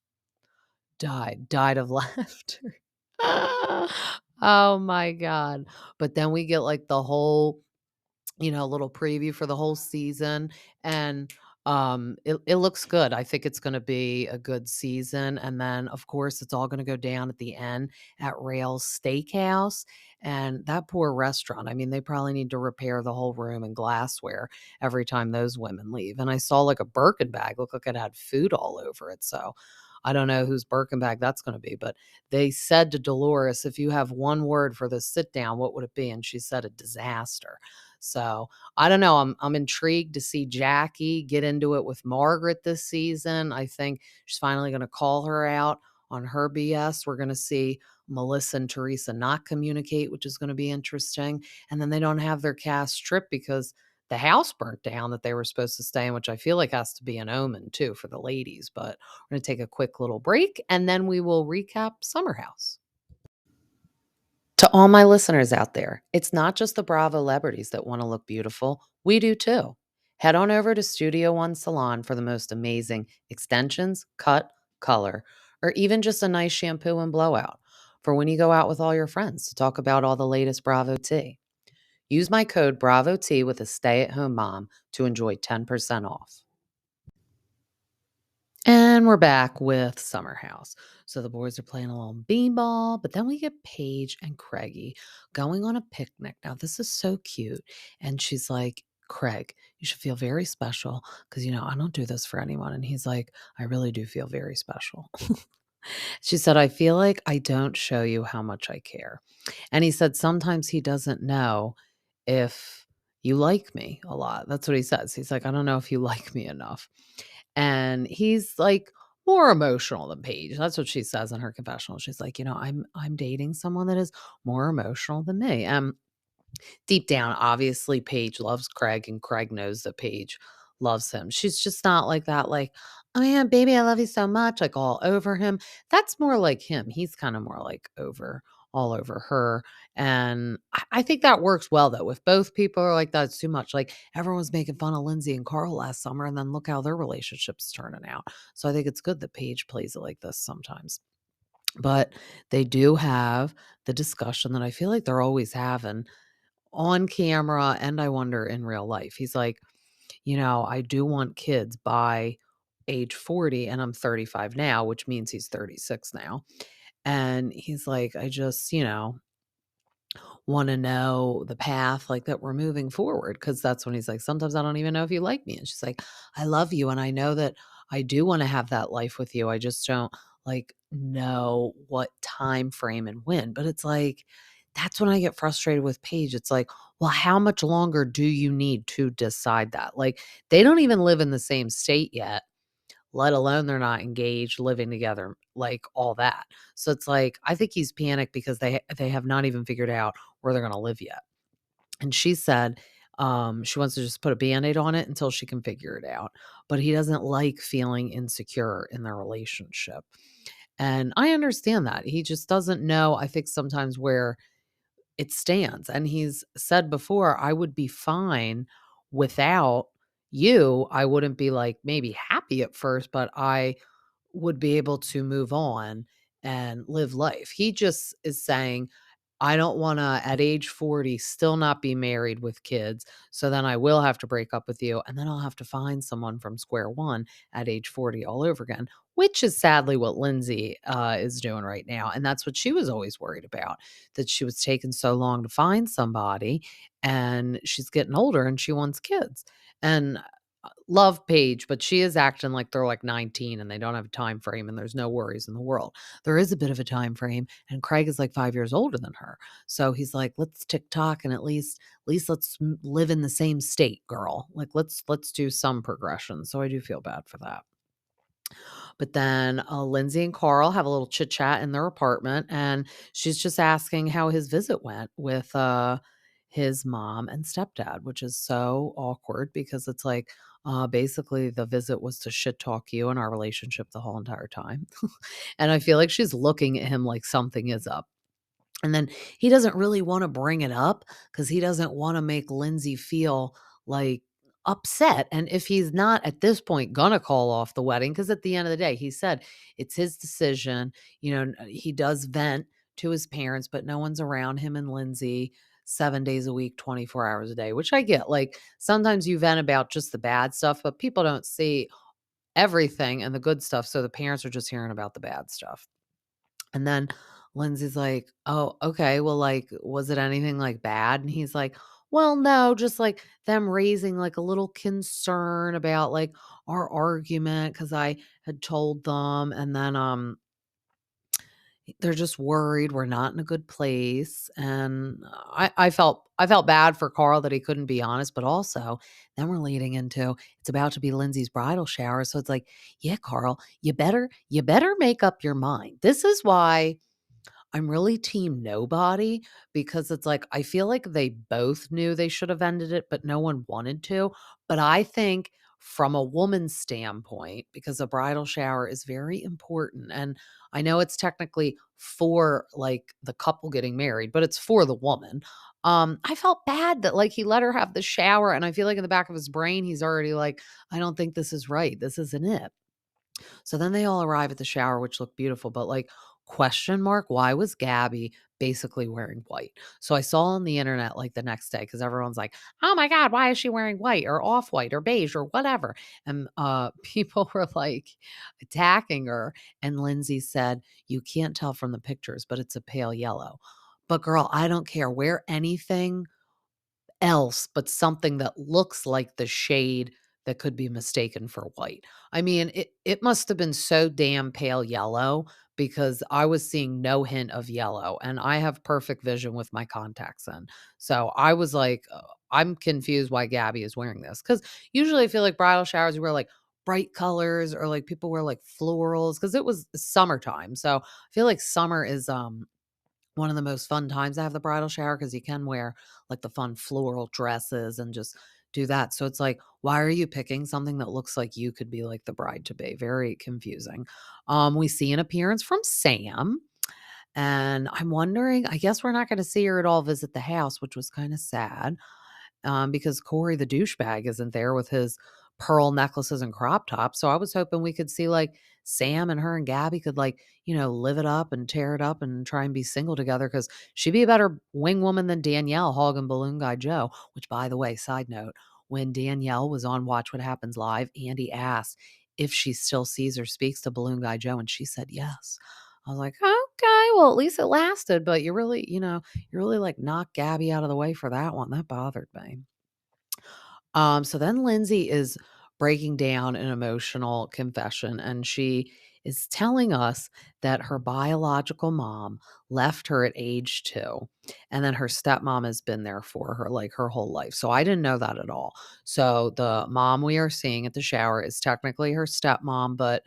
Died of laughter. Oh my God. But then we get like the whole little preview for the whole season, and it looks good. I think it's going to be a good season, and then of course it's all going to go down at the end at Rail's Steakhouse. And that poor restaurant, I mean, they probably need to repair the whole room and glassware every time those women leave. And I saw like a Birkin bag look like it had food all over it, so I don't know whose Birkin bag that's going to be. But they said to Dolores, if you have one word for this sit down, what would it be? And she said a disaster. So I don't know. I'm intrigued to see Jackie get into it with Margaret this season. I think she's finally going to call her out on her BS. We're going to see Melissa and Teresa not communicate, which is going to be interesting. And then they don't have their cast trip because the house burnt down that they were supposed to stay in, which I feel like has to be an omen too for the ladies. But we're going to take a quick little break and then we will recap Summerhouse. To all my listeners out there, it's not just the Bravo celebrities that want to look beautiful. We do too. Head on over to Studio One Salon for the most amazing extensions, cut, color, or even just a nice shampoo and blowout for when you go out with all your friends to talk about all the latest Bravo tea. Use my code BRAVOT with a stay-at-home mom to enjoy 10% off. And we're back with Summerhouse. So the boys are playing a little beanball, but then we get Paige and Craigie going on a picnic. Now, this is so cute. And she's like, Craig, you should feel very special because, I don't do this for anyone. And he's like, I really do feel very special. She said, I feel like I don't show you how much I care. And he said, sometimes he doesn't know if you like me a lot. That's what he says. He's like, I don't know if you like me enough. And he's like more emotional than Paige. That's what she says in her confessional. She's like, I'm dating someone that is more emotional than me. Deep down, obviously, Paige loves Craig, and Craig knows that Paige loves him. She's just not like that, like, oh yeah, baby, I love you so much, like all over him. That's more like him. He's kind of more like all over her. And I think that works well though. If both people are like that, it's too much. Like everyone was making fun of Lindsay and Carl last summer, and then look how their relationship's turning out. So I think it's good that Paige plays it like this sometimes. But they do have the discussion that I feel like they're always having on camera, and I wonder in real life. He's like, I do want kids by age 40, and I'm 35 now, which means he's 36 now. And he's like, I just, want to know the path like that we're moving forward. Cause that's when he's like, sometimes I don't even know if you like me. And she's like, I love you. And I know that I do want to have that life with you. I just don't like know what time frame and when. But it's like, that's when I get frustrated with Paige. It's like, well, how much longer do you need to decide that? Like, they don't even live in the same state yet, let alone they're not engaged, living together, like all that. So it's like, I think he's panicked because they have not even figured out where they're going to live yet. And she said she wants to just put a band-aid on it until she can figure it out. But he doesn't like feeling insecure in their relationship. And I understand that. He just doesn't know, I think sometimes where it stands. And he's said before, I would be fine without you. I wouldn't be like maybe happy at first, but I would be able to move on and live life. He just is saying, I don't want to, at age 40, still not be married with kids. So then I will have to break up with you. And then I'll have to find someone from square one at age 40 all over again, which is sadly what Lindsay is doing right now. And that's what she was always worried about, that she was taking so long to find somebody, and she's getting older and she wants kids. And love Paige, but she is acting like they're like 19 and they don't have a time frame and there's no worries in the world. There is a bit of a time frame, and Craig is like 5 years older than her. So he's like, let's TikTok, and at least let's live in the same state, girl. Like let's do some progression. So I do feel bad for that. But then Lindsay and Carl have a little chit chat in their apartment, and she's just asking how his visit went with his mom and stepdad, which is so awkward because it's like, basically the visit was to shit talk you and our relationship the whole entire time. And I feel like she's looking at him like something is up. And then he doesn't really wanna bring it up because he doesn't wanna make Lindsay feel, like, upset, and if he's not, at this point, gonna call off the wedding, because at the end of the day, he said it's his decision. He does vent to his parents, but no one's around him and Lindsay 7 days a week, 24 hours a day, which I get. Like, sometimes you vent about just the bad stuff, but people don't see everything and the good stuff, so the parents are just hearing about the bad stuff. And then Lindsay's like, "Oh, okay. Well, like, was it anything like bad?" And he's like, "Well, no, just like them raising like a little concern about like our argument because I had told them, and then they're just worried we're not in a good place." And I felt bad for Carl that he couldn't be honest, but also then we're leading into, it's about to be Lindsay's bridal shower, so it's like, yeah, Carl, you better make up your mind. This is why I'm really team nobody, because it's like, I feel like they both knew they should have ended it, but no one wanted to. But I think from a woman's standpoint, because a bridal shower is very important. And I know it's technically for like the couple getting married, but it's for the woman. I felt bad that like he let her have the shower. And I feel like in the back of his brain, he's already like, I don't think this is right. This isn't it. So then they all arrive at the shower, which looked beautiful, but like, Question mark, why was Gabby basically wearing white? So I saw on the internet like the next day because everyone's like, "Oh my god, why is she wearing white or off-white or beige or whatever?" And people were like attacking her. And Lindsay said, "You can't tell from the pictures, but it's a pale yellow." But girl, I don't care. Wear anything else, but something that looks like the shade that could be mistaken for white. I mean, it must have been so damn pale yellow because I was seeing no hint of yellow, and I have perfect vision with my contacts in. So I was like, I'm confused why Gabby is wearing this, because usually I feel like bridal showers you wear like bright colors or like people wear like florals because it was summertime. So I feel like summer is one of the most fun times to have the bridal shower because you can wear like the fun floral dresses and just do that. So it's like, why are you picking something that looks like you could be like the bride to be? Very confusing. We see an appearance from Sam, and I'm wondering, I guess we're not going to see her at all visit the house, which was kind of sad because Corey the douchebag isn't there with his pearl necklaces and crop tops. So I was hoping we could see like Sam and her and Gabby could like, live it up and tear it up and try and be single together because she'd be a better wing woman than Danielle, Hog and Balloon Guy Joe. Which, by the way, side note, when Danielle was on Watch What Happens Live, Andy asked if she still sees or speaks to Balloon Guy Joe, and she said yes. I was like, okay, well, at least it lasted, but you really like knocked Gabby out of the way for that one. That bothered me. So then Lindsay is breaking down an emotional confession, and she is telling us that her biological mom left her at age 2, and then her stepmom has been there for her like her whole life. So I didn't know that at all. So the mom we are seeing at the shower is technically her stepmom, but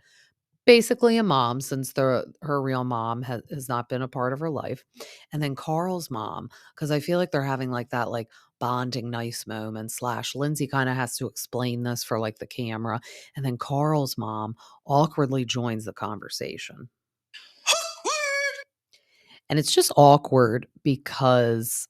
basically a mom since her real mom has not been a part of her life. And then Carl's mom, because I feel like they're having like that like bonding nice moment slash Lindsay kind of has to explain this for like the camera. And then Carl's mom awkwardly joins the conversation. And it's just awkward because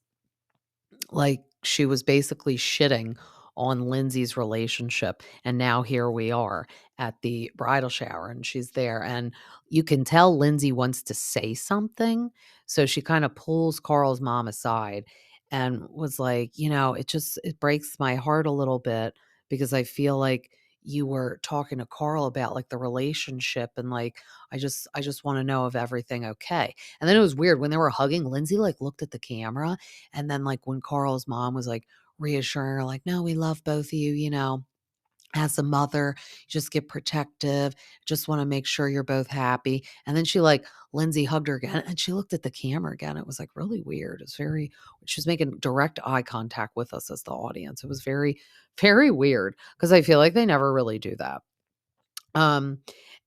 like, she was basically shitting on Lindsay's relationship, and now here we are at the bridal shower, and she's there, and you can tell Lindsay wants to say something, so she kinda pulls Carl's mom aside and was like, it breaks my heart a little bit because I feel like you were talking to Carl about, like, the relationship, and, like, I just wanna know if everything okay." And then it was weird when they were hugging, Lindsay, like, looked at the camera, and then, like, when Carl's mom was, like, reassuring her, like, "No, we love both of you, as a mother, just get protective, just wanna make sure you're both happy." And then Lindsay hugged her again, and she looked at the camera again. It was, like, really weird. It's very she was making direct eye contact with us as the audience. It was very, very weird because I feel like they never really do that. Um,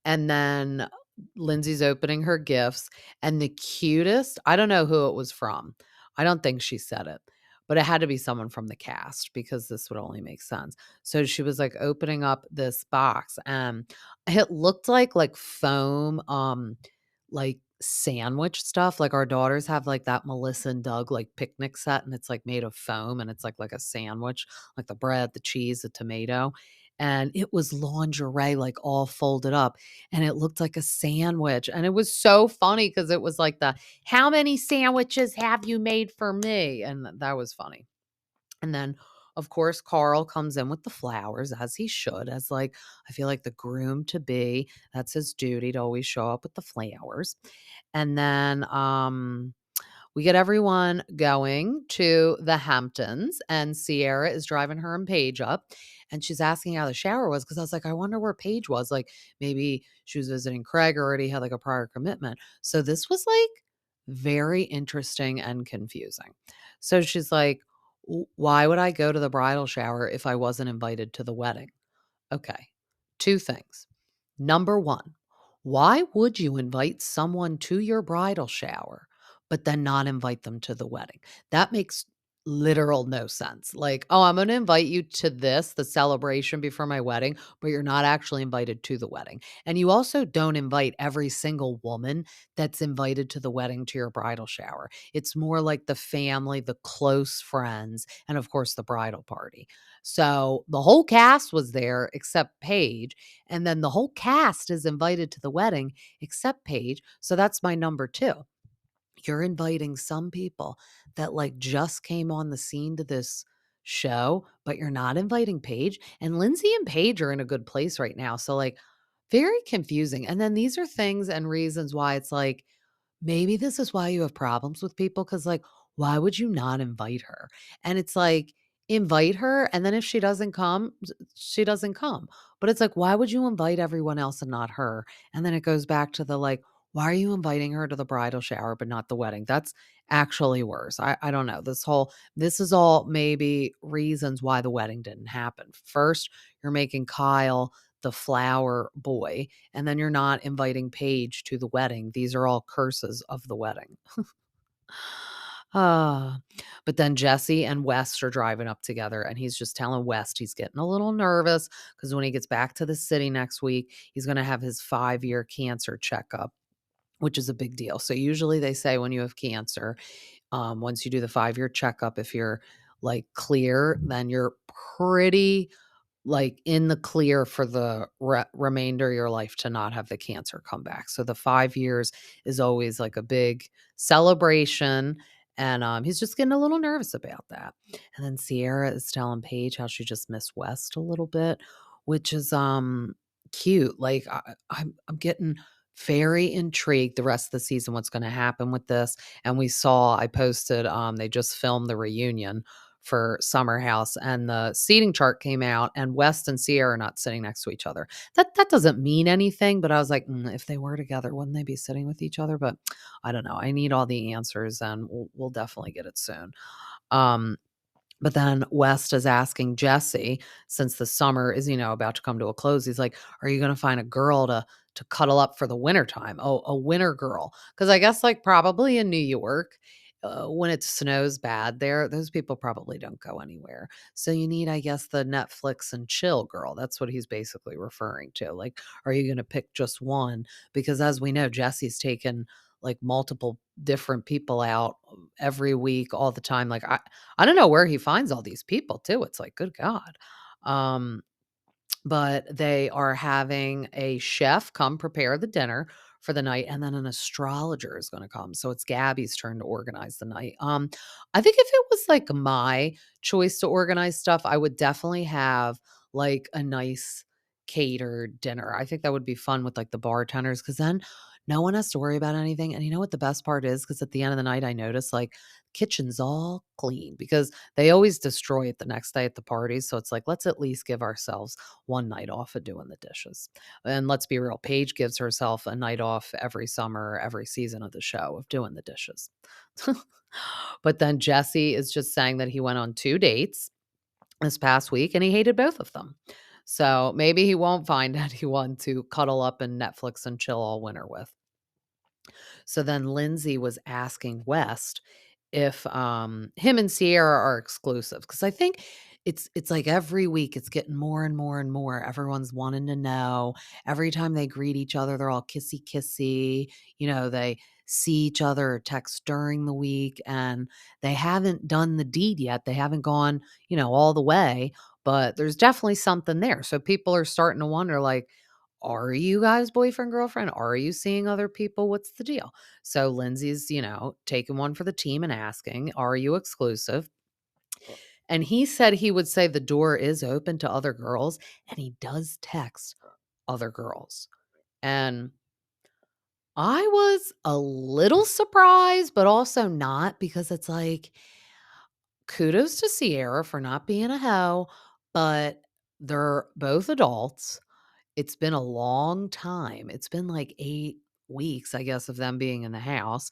and then Lindsay's opening her gifts, and the cutest I don't know who it was from. I don't think she said it, but it had to be someone from the cast because this would only make sense. So she was, like, opening up this box, and it looked like foam, like, sandwich stuff. Like, our daughters have, like, that Melissa and Doug, like, picnic set, and it's, like, made of foam, and it's like a sandwich, like the bread, the cheese, the tomato, and it was lingerie, like, all folded up, and it looked like a sandwich, and it was so funny because it was like "How many sandwiches have you made for me?" And that was funny. And then, of course, Carl comes in with the flowers, as he should, as, like, I feel like the groom to be, that's his duty to always show up with the flowers. And then, we get everyone going to the Hamptons, and Sierra is driving her and Paige up, and she's asking how the shower was because I was like, I wonder where Paige was. Like, maybe she was visiting Craig or already had like a prior commitment. So this was like very interesting and confusing. So she's like, Why would I go to the bridal shower if I wasn't invited to the wedding?" Okay, two things. Number one, why would you invite someone to your bridal shower, but then not invite them to the wedding? That makes literal no sense. Like, "Oh, I'm gonna invite you to this, the celebration before my wedding, but you're not actually invited to the wedding." And you also don't invite every single woman that's invited to the wedding to your bridal shower. It's more like the family, the close friends, and of course, the bridal party. So, the whole cast was there except Paige, and then the whole cast is invited to the wedding except Paige, so that's my number 2. You're inviting some people that, like, just came on the scene to this show, but you're not inviting Paige, and Lindsay and Paige are in a good place right now, so, like, very confusing, and then these are things and reasons why it's like, maybe this is why you have problems with people, because, like, why would you not invite her? And it's like, invite her, and then if she doesn't come, she doesn't come. But it's like, why would you invite everyone else and not her? And then it goes back to the, like, why are you inviting her to the bridal shower but not the wedding? That's actually worse. I don't know. This is all maybe reasons why the wedding didn't happen. First, you're making Kyle the flower boy, and then you're not inviting Paige to the wedding. These are all curses of the wedding. Ah, but then Jesse and West are driving up together, and he's just telling West he's getting a little nervous because when he gets back to the city next week, he's going to have his 5-year cancer checkup, which is a big deal. So usually they say when you have cancer, once you do the 5-year checkup, if you're like clear, then you're pretty like in the clear for the remainder of your life to not have the cancer come back. So the 5 years is always like a big celebration, and, he's just getting a little nervous about that. And then Sierra is telling Paige how she just missed West a little bit, which is, cute. Like, I'm getting very intrigued the rest of the season, what's gonna happen with this, and we saw I posted, they just filmed the reunion for Summerhouse, and the seating chart came out, and West and Sierra are not sitting next to each other. That doesn't mean anything, but I was like, if they were together, wouldn't they be sitting with each other? But I don't know. I need all the answers, and we'll definitely get it soon. Um, but then West is asking Jesse, since the summer is, about to come to a close, he's like, "Are you gonna find a girl to cuddle up for the wintertime? Oh, a winter girl." Because I guess, like, probably in New York, when it snows bad there, those people probably don't go anywhere. So you need, I guess, the Netflix and chill girl. That's what he's basically referring to. Like, are you gonna pick just one? Because as we know, Jesse's taken, like, multiple different people out every week, all the time. Like, I don't know where he finds all these people too. It's like, good God. Um, but they are having a chef come prepare the dinner for the night, and then an astrologer is going to come. So it's Gabby's turn to organize the night. I think if it was like my choice to organize stuff, I would definitely have like a nice catered dinner. I think that would be fun with like the bartenders, because then no one has to worry about anything. And you know what the best part is? Because at the end of the night, I notice like kitchen's all clean, because they always destroy it the next day at the parties. So it's like, let's at least give ourselves one night off of doing the dishes. And let's be real, Paige gives herself a night off every summer, every season of the show of doing the dishes. But then Jesse is just saying that he went on 2 dates this past week and he hated both of them. So maybe he won't find anyone to cuddle up and Netflix and chill all winter with. So then Lindsay was asking West if him and Sierra are exclusive, because I think it's like every week it's getting more and more and more. Everyone's wanting to know. Every time they greet each other, they're all kissy kissy. They see each other or text during the week, and they haven't done the deed yet. They haven't gone, all the way, but there's definitely something there. So people are starting to wonder, like, are you guys boyfriend, girlfriend? Are you seeing other people? What's the deal? So Lindsay's, taking one for the team and asking, are you exclusive? And he said he would say the door is open to other girls, and he does text other girls. And I was a little surprised, but also not, because it's like, kudos to Sierra for not being a hoe, but they're both adults. It's been a long time. It's been like 8 weeks, I guess, of them being in the house.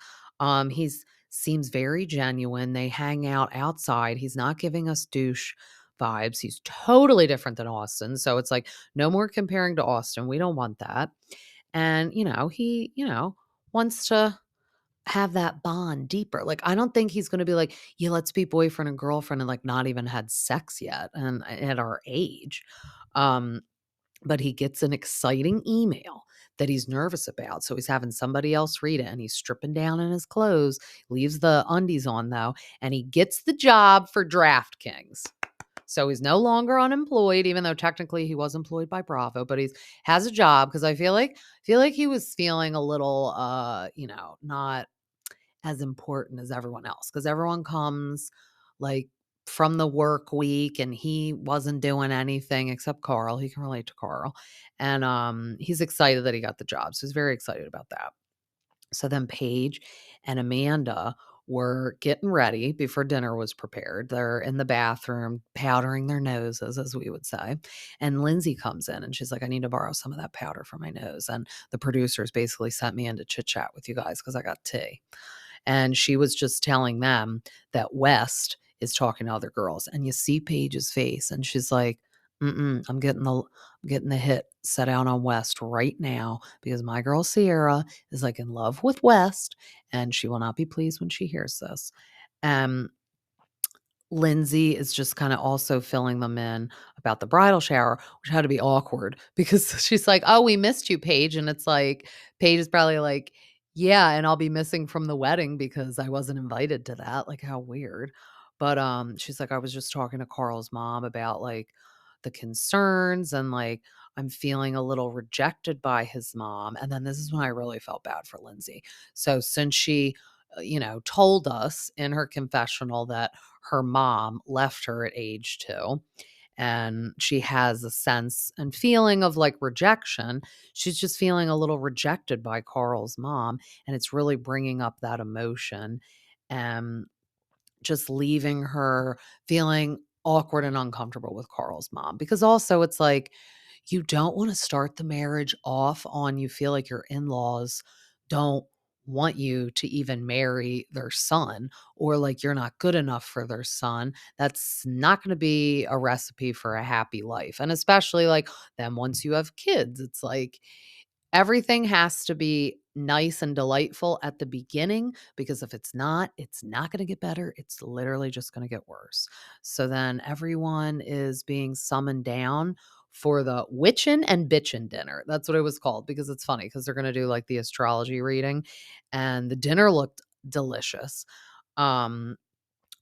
He's seems very genuine. They hang out outside. He's not giving us douche vibes. He's totally different than Austin. So it's like, no more comparing to Austin. We don't want that. And, he, wants to have that bond deeper. Like, I don't think he's gonna be like, "Yeah, let's be boyfriend and girlfriend," and, like, not even had sex yet and at our age. Um, but he gets an exciting email that he's nervous about, so he's having somebody else read it, and he's stripping down in his clothes, leaves the undies on, though, and he gets the job for DraftKings. So he's no longer unemployed, even though technically he was employed by Bravo, but he's has a job because I feel like he was feeling a little, not as important as everyone else because everyone comes like from the work week and he wasn't doing anything except Carl. He can relate to Carl. And he's excited that he got the job. So he's very excited about that. So then Paige and Amanda were getting ready before dinner was prepared. They're in the bathroom powdering their noses, as we would say. And Lindsay comes in and she's like, I need to borrow some of that powder for my nose. And the producers basically sent me in to chit chat with you guys because I got tea. And she was just telling them that West is talking to other girls. And you see Paige's face, and she's like, I'm getting the hit set out on West right now because my girl Sierra is like in love with West, and she will not be pleased when she hears this. Um, Lindsay is just kinda also filling them in about the bridal shower, which had to be awkward because she's like, "Oh, we missed you, Paige," and it's like Paige is probably like, "Yeah, and I'll be missing from the wedding because I wasn't invited to that." Like, how weird. But, she's like, "I was just talking to Carl's mom about, like, the concerns and, like, I'm feeling a little rejected by his mom," and then this is when I really felt bad for Lindsay. So since she, told us in her confessional that her mom left her at age 2 and she has a sense and feeling of like rejection. She's just feeling a little rejected by Carl's mom, and it's really bringing up that emotion and just leaving her feeling awkward and uncomfortable with Carl's mom. Because also it's like you don't want to start the marriage off on you feel like your in-laws don't want you to even marry their son or like you're not good enough for their son. That's not going to be a recipe for a happy life. And especially like then once you have kids, it's like everything has to be nice and delightful at the beginning because if it's not going to get better. It's literally just going to get worse. So then everyone is being summoned down for the witchin' and bitchin' dinner. That's what it was called because it's funny because they're going to do like the astrology reading and the dinner looked delicious. Um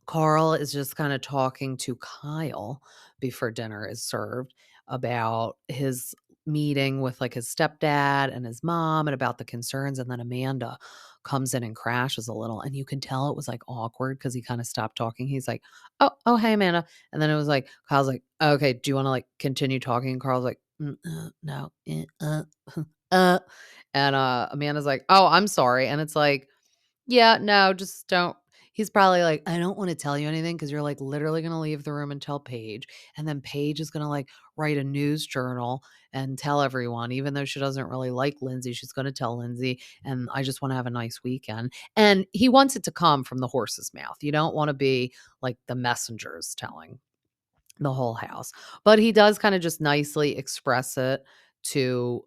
Carl is just kind of talking to Kyle before dinner is served about his meeting with like his stepdad and his mom and about the concerns. And then Amanda comes in and crashes a little. And you can tell it was like awkward because he kind of stopped talking. He's like, oh, hey, Amanda. And then it was like, Kyle's like, okay, do you want to like continue talking? And Carl's like, no. Uh. And Amanda's like, oh, I'm sorry. And it's like, yeah, no, just don't. He's probably like, I don't want to tell you anything because you're like literally going to leave the room and tell Paige. And then Paige is going to like write a news journal and tell everyone, even though she doesn't really like Lindsay, she's going to tell Lindsay. And I just want to have a nice weekend. And he wants it to come from the horse's mouth. You don't want to be like the messengers telling the whole house. But he does kind of just nicely express it to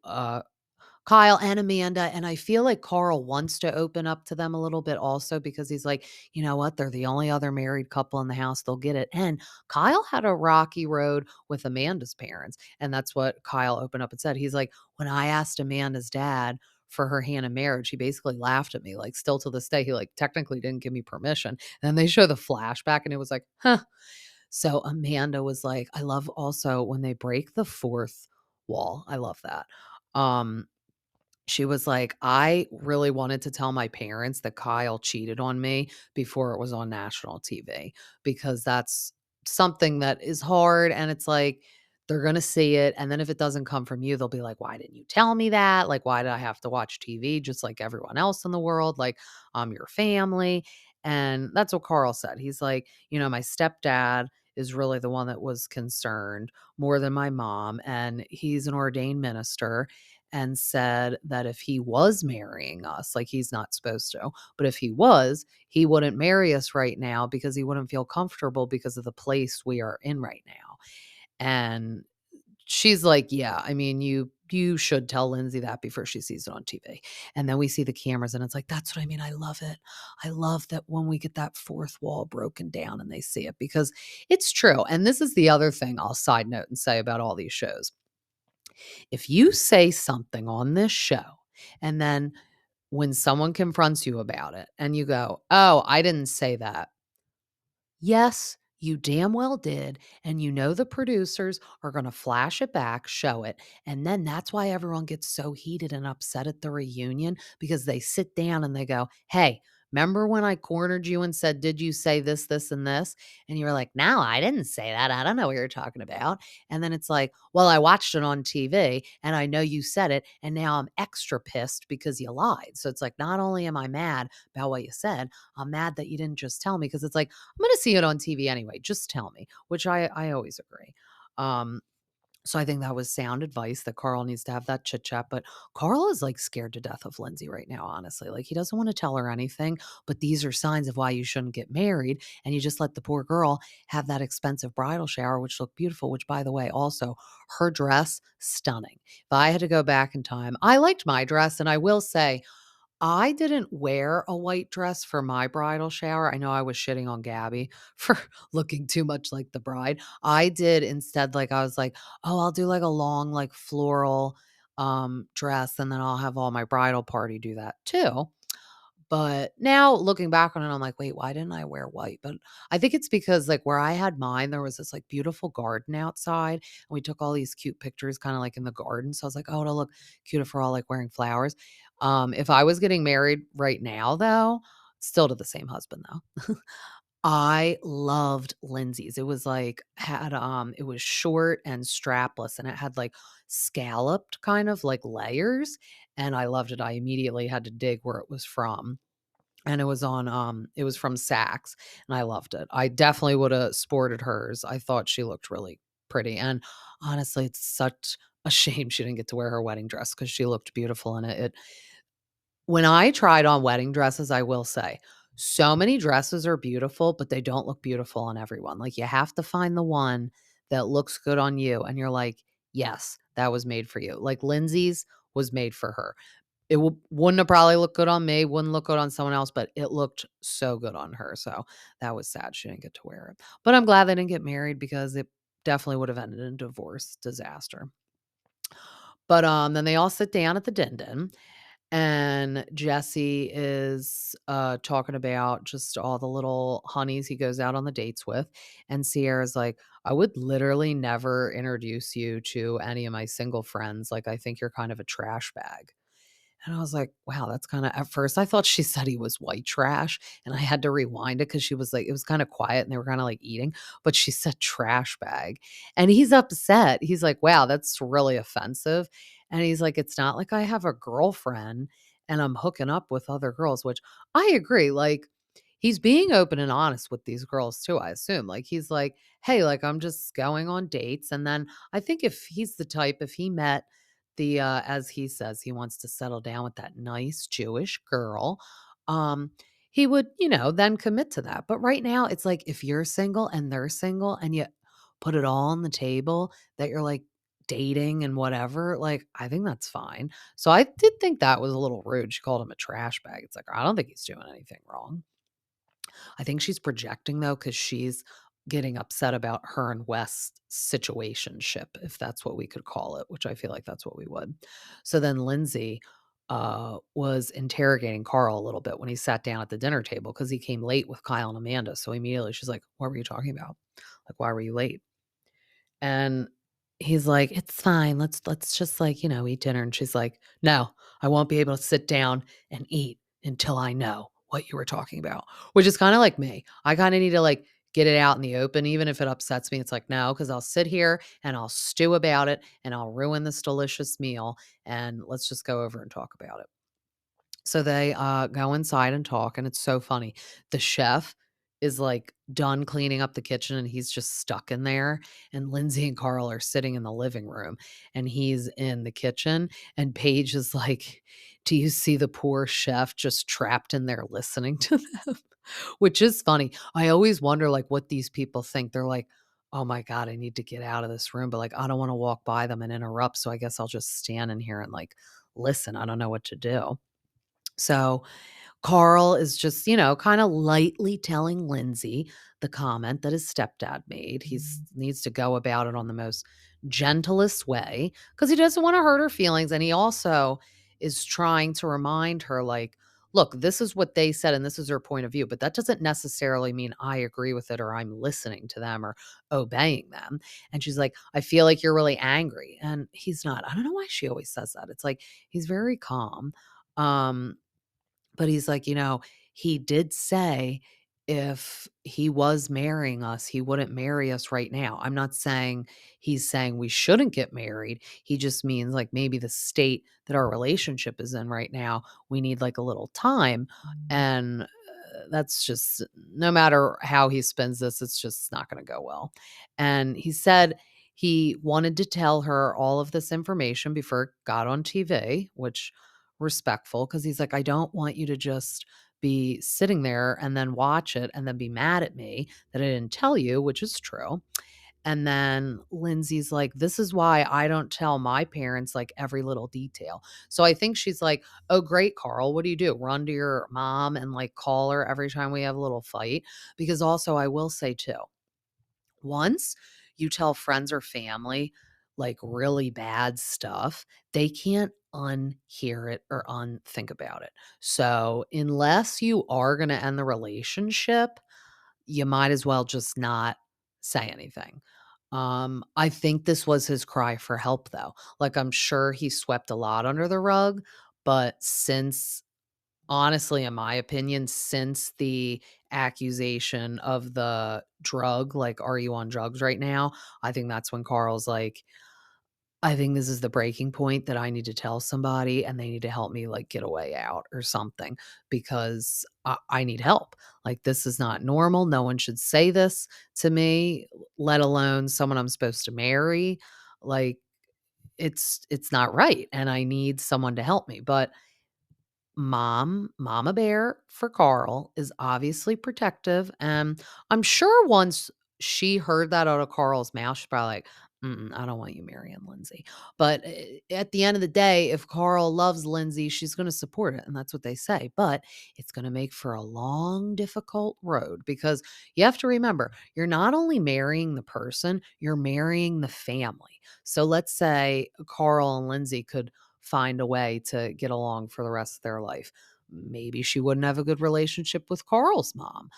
Kyle and Amanda, and I feel like Carl wants to open up to them a little bit also because he's like, "You know what? They're the only other married couple in the house. They'll get it." And Kyle had a rocky road with Amanda's parents, and that's what Kyle opened up and said. He's like, "When I asked Amanda's dad for her hand in marriage, he basically laughed at me. Like still to this day, he like technically didn't give me permission." And then they show the flashback and it was like, "Huh." So Amanda was like, I love also when they break the fourth wall. I love that. Um she was like, "I really wanted to tell my parents that Kyle cheated on me before it was on national TV because that's something that is hard and it's like they're going to see it and then if it doesn't come from you, they'll be like, "Why didn't you tell me that? Like why did I have to watch TV just like everyone else in the world? Like I'm your family." And that's what Carl said. He's like, "My stepdad is really the one that was concerned more than my mom and he's an ordained minister and said that if he was marrying us, like he's not supposed to, but if he was, he wouldn't marry us right now because he wouldn't feel comfortable because of the place we are in right now." And she's like, "Yeah, I mean, you you should tell Lindsay that before she sees it on TV. And then we see the cameras and it's like, that's what I mean. I love it. I love that when we get that fourth wall broken down and they see it because it's true. And this is the other thing I'll side note and say about all these shows. If you say something on this show and then when someone confronts you about it and you go, oh, I didn't say that. Yes, you damn well did. And you know the producers are going to flash it back, show it. And then that's why everyone gets so heated and upset at the reunion because they sit down and they go, hey, remember when I cornered you and said, did you say this, this, and this? And you're like, no, I didn't say that. I don't know what you're talking about. And then it's like, well, I watched it on TV and I know you said it. And now I'm extra pissed because you lied. So it's like, not only am I mad about what you said, I'm mad that you didn't just tell me because it's like, I'm going to see it on TV anyway. Just tell me, which I always agree. Um, so I think that was sound advice that Carl needs to have that chit chat. But Carl is like scared to death of Lindsay right now, honestly. Like he doesn't want to tell her anything, but these are signs of why you shouldn't get married. And you just let the poor girl have that expensive bridal shower, which looked beautiful, which by the way, also her dress, stunning. If I had to go back in time, I liked my dress. And I will say, I didn't wear a white dress for my bridal shower. I know I was shitting on Gabby for looking too much like the bride. I did instead, like, I was like, oh, I'll do like a long, like floral dress, and then I'll have all my bridal party do that too. But now looking back on it, I'm like, wait, why didn't I wear white? But I think it's because like where I had mine, there was this like beautiful garden outside. And we took all these cute pictures kind of like in the garden. So I was like, oh, it'll look cute if we're all like wearing flowers. If I was getting married right now, though, still to the same husband though. I loved Lindsay's. It was like had it was short and strapless and it had like scalloped kind of like layers and I loved it. I immediately had to dig where it was from. And it was on it was from Saks and I loved it. I definitely would have sported hers. I thought she looked really pretty. And honestly, it's such a shame she didn't get to wear her wedding dress because she looked beautiful in it. When I tried on wedding dresses, I will say, so many dresses are beautiful, but they don't look beautiful on everyone. Like, you have to find the one that looks good on you, and you're like, "Yes, that was made for you." Like, Lindsay's was made for her. It wouldn't have probably looked good on me, wouldn't look good on someone else, but it looked so good on her, so that was sad she didn't get to wear it. But I'm glad they didn't get married because it definitely would have ended in divorce disaster. But, then they all sit down at the din-din, and Jesse is, talking about just all the little honeys he goes out on the dates with, and Sierra's like, "I would literally never introduce you to any of my single friends, like, I think you're kind of a trash bag." And I was like, wow, that's kinda at first, I thought she said he was white trash, and I had to rewind it because she was like it was kinda quiet and they were kinda, like, eating, but she said trash bag, and he's upset. He's like, "Wow, that's really offensive," and he's like, "It's not like I have a girlfriend and I'm hooking up with other girls," which I agree, like, he's being open and honest with these girls too, I assume. Like, he's like, "Hey, like, I'm just going on dates," and then I think if he's the type, if he met as he says, he wants to settle down with that nice Jewish girl. Um, he would, then commit to that. But right now, it's like if you're single and they're single and you put it all on the table that you're like dating and whatever, like I think that's fine. So I did think that was a little rude. She called him a trash bag. It's like, I don't think he's doing anything wrong. I think she's projecting though, because she's getting upset about her and West's situationship, if that's what we could call it, which I feel like that's what we would. So then Lindsay was interrogating Carl a little bit when he sat down at the dinner table because he came late with Kyle and Amanda. So immediately she's like, what were you talking about? Like, why were you late? And he's like, "It's fine. Let's just like, eat dinner." And she's like, "No, I won't be able to sit down and eat until I know what you were talking about." Which is kind of like me. I kind of need to like get it out in the open even if it upsets me. It's like, "No, cuz I'll sit here and I'll stew about it and I'll ruin this delicious meal and let's just go over and talk about it." So they, go inside and talk, and it's so funny. The chef is, like, done cleaning up the kitchen, and he's just stuck in there, and Lindsay and Carl are sitting in the living room, and he's in the kitchen, and Paige is like, "Do you see the poor chef just trapped in there listening to them?" Which is funny. I always wonder, like, what these people think. They're like, "Oh my god, I need to get out of this room," but, like, I don't wanna walk by them and interrupt, so I guess I'll just stand in here and, like, listen. I don't know what to do. So Carl is just, kinda lightly telling Lindsay the comment that his stepdad made. He's needs to go about it on the most gentlest way because he doesn't wanna hurt her feelings, and he also is trying to remind her, like, "Look, this is what they said, and this is their point of view, but that doesn't necessarily mean I agree with it or I'm listening to them or obeying them." And she's like, "I feel like you're really angry," and he's not. I don't know why she always says that. It's like, he's very calm. Um but he's like, he did say if he was marrying us, he wouldn't marry us right now. I'm not saying he's saying we shouldn't get married. He just means like maybe the state that our relationship is in right now, we need like a little time. And that's just, no matter how he spends this, it's just not going to go well. And he said he wanted to tell her all of this information before it got on TV, which respectful, because he's like, I don't want you to just be sitting there and then watch it and then be mad at me that I didn't tell you, which is true. And then Lindsay's like, this is why I don't tell my parents like every little detail. So I think she's like, oh, great, Carl. What do you do? Run to your mom and like call her every time we have a little fight? Because also, I will say too, once you tell friends or family like really bad stuff, they can't unhear it or unthink about it. So, unless you are going to end the relationship, you might as well just not say anything. I think this was his cry for help though. Like, I'm sure he swept a lot under the rug, but since honestly, in my opinion, since the accusation of the drug, like, "Are you on drugs right now?" I think that's when Carl's like, "I think this is the breaking point that I need to tell somebody, and they need to help me, like, get a way out or something because I need help. Like, this is not normal. No one should say this to me, let alone someone I'm supposed to marry. Like, it's not right, and I need someone to help me." But mama bear for Carl is obviously protective, and I'm sure once she heard that out of Carl's mouth, she's probably like, "Mm-mm, I don't want you marrying Lindsay." But at the end of the day, if Carl loves Lindsay, she's going to support it, and that's what they say. But it's going to make for a long, difficult road because you have to remember, you're not only marrying the person, you're marrying the family. So let's say Carl and Lindsay could find a way to get along for the rest of their life. Maybe she wouldn't have a good relationship with Carl's mom.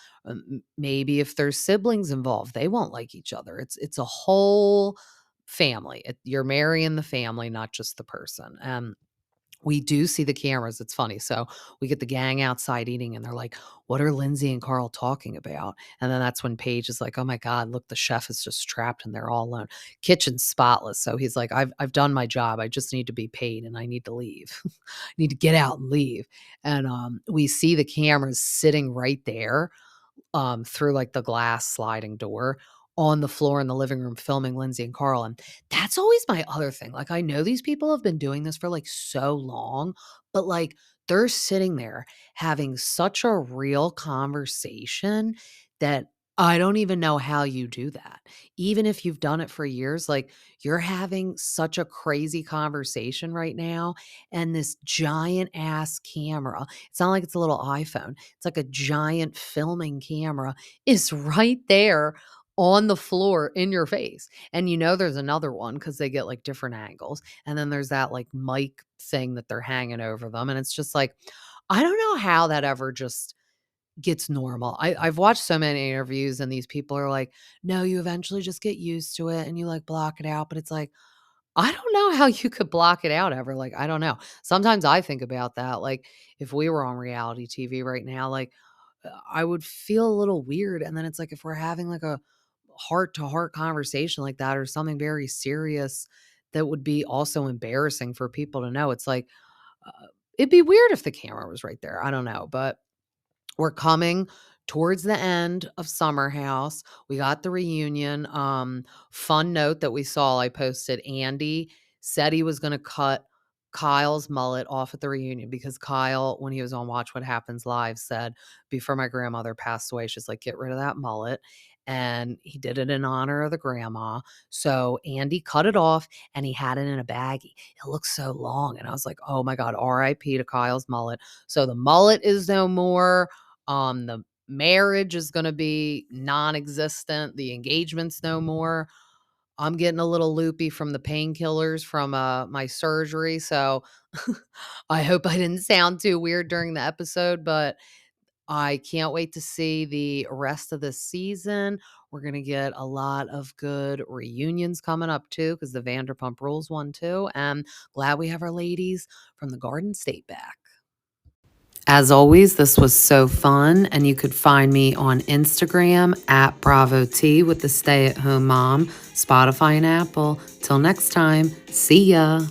Maybe if there's siblings involved, they won't like each other. It's a whole family. You're marrying the family, not just the person. We do see the cameras, it's funny, so we get the gang outside eating, and they're like, "What are Lindsay and Carl talking about?" And then that's when Paige is like, "Oh my god, look, the chef is just trapped and they're all alone. Kitchen's spotless." So he's like, "I've done my job, I just need to be paid and I need to leave. I need to get out and leave." And, we see the cameras sitting right there, through, like, the glass sliding door on the floor in the living room filming Lindsay and Carl, and that's always my other thing, like, I know these people have been doing this for, like, so long, but, like, they're sitting there having such a real conversation that I don't even know how you do that. Even if you've done it for years, like, you're having such a crazy conversation right now, and this giant ass camera, it's not like it's a little iPhone, it's like a giant filming camera is right there on the floor in your face. And there's another one because they get like different angles. And then there's that like mic thing that they're hanging over them. And it's just like, I don't know how that ever just gets normal. I've watched so many interviews and these people are like, no, you eventually just get used to it and you like block it out. But it's like, I don't know how you could block it out ever, like, I don't know. Sometimes I think about that, like, if we were on reality TV right now, like, I would feel a little weird, and then it's like if we're having, like, a heart-to-heart conversation like that or something very serious that would be also embarrassing for people to know, it's like, it'd be weird if the camera was right there, I don't know, but we're coming towards the end of Summerhouse. We got the reunion. Fun note that we saw, I posted, Andy said he was going to cut Kyle's mullet off at the reunion because Kyle, when he was on Watch What Happens Live, said, before my grandmother passed away, she's like, get rid of that mullet. and he did it in honor of the grandma. So Andy cut it off and he had it in a baggie. It looks so long. And I was like, oh my God, RIP to Kyle's mullet. So the mullet is no more. The marriage is going to be non-existent. The engagement's no more. I'm getting a little loopy from the painkillers from my surgery. So I hope I didn't sound too weird during the episode, but I can't wait to see the rest of the season. We're going to get a lot of good reunions coming up too, because the Vanderpump Rules one too. And glad we have our ladies from the Garden State back. As always, this was so fun, and you could find me on Instagram at Bravo T with the Stay at Home Mom, Spotify, and Apple. Till next time, see ya.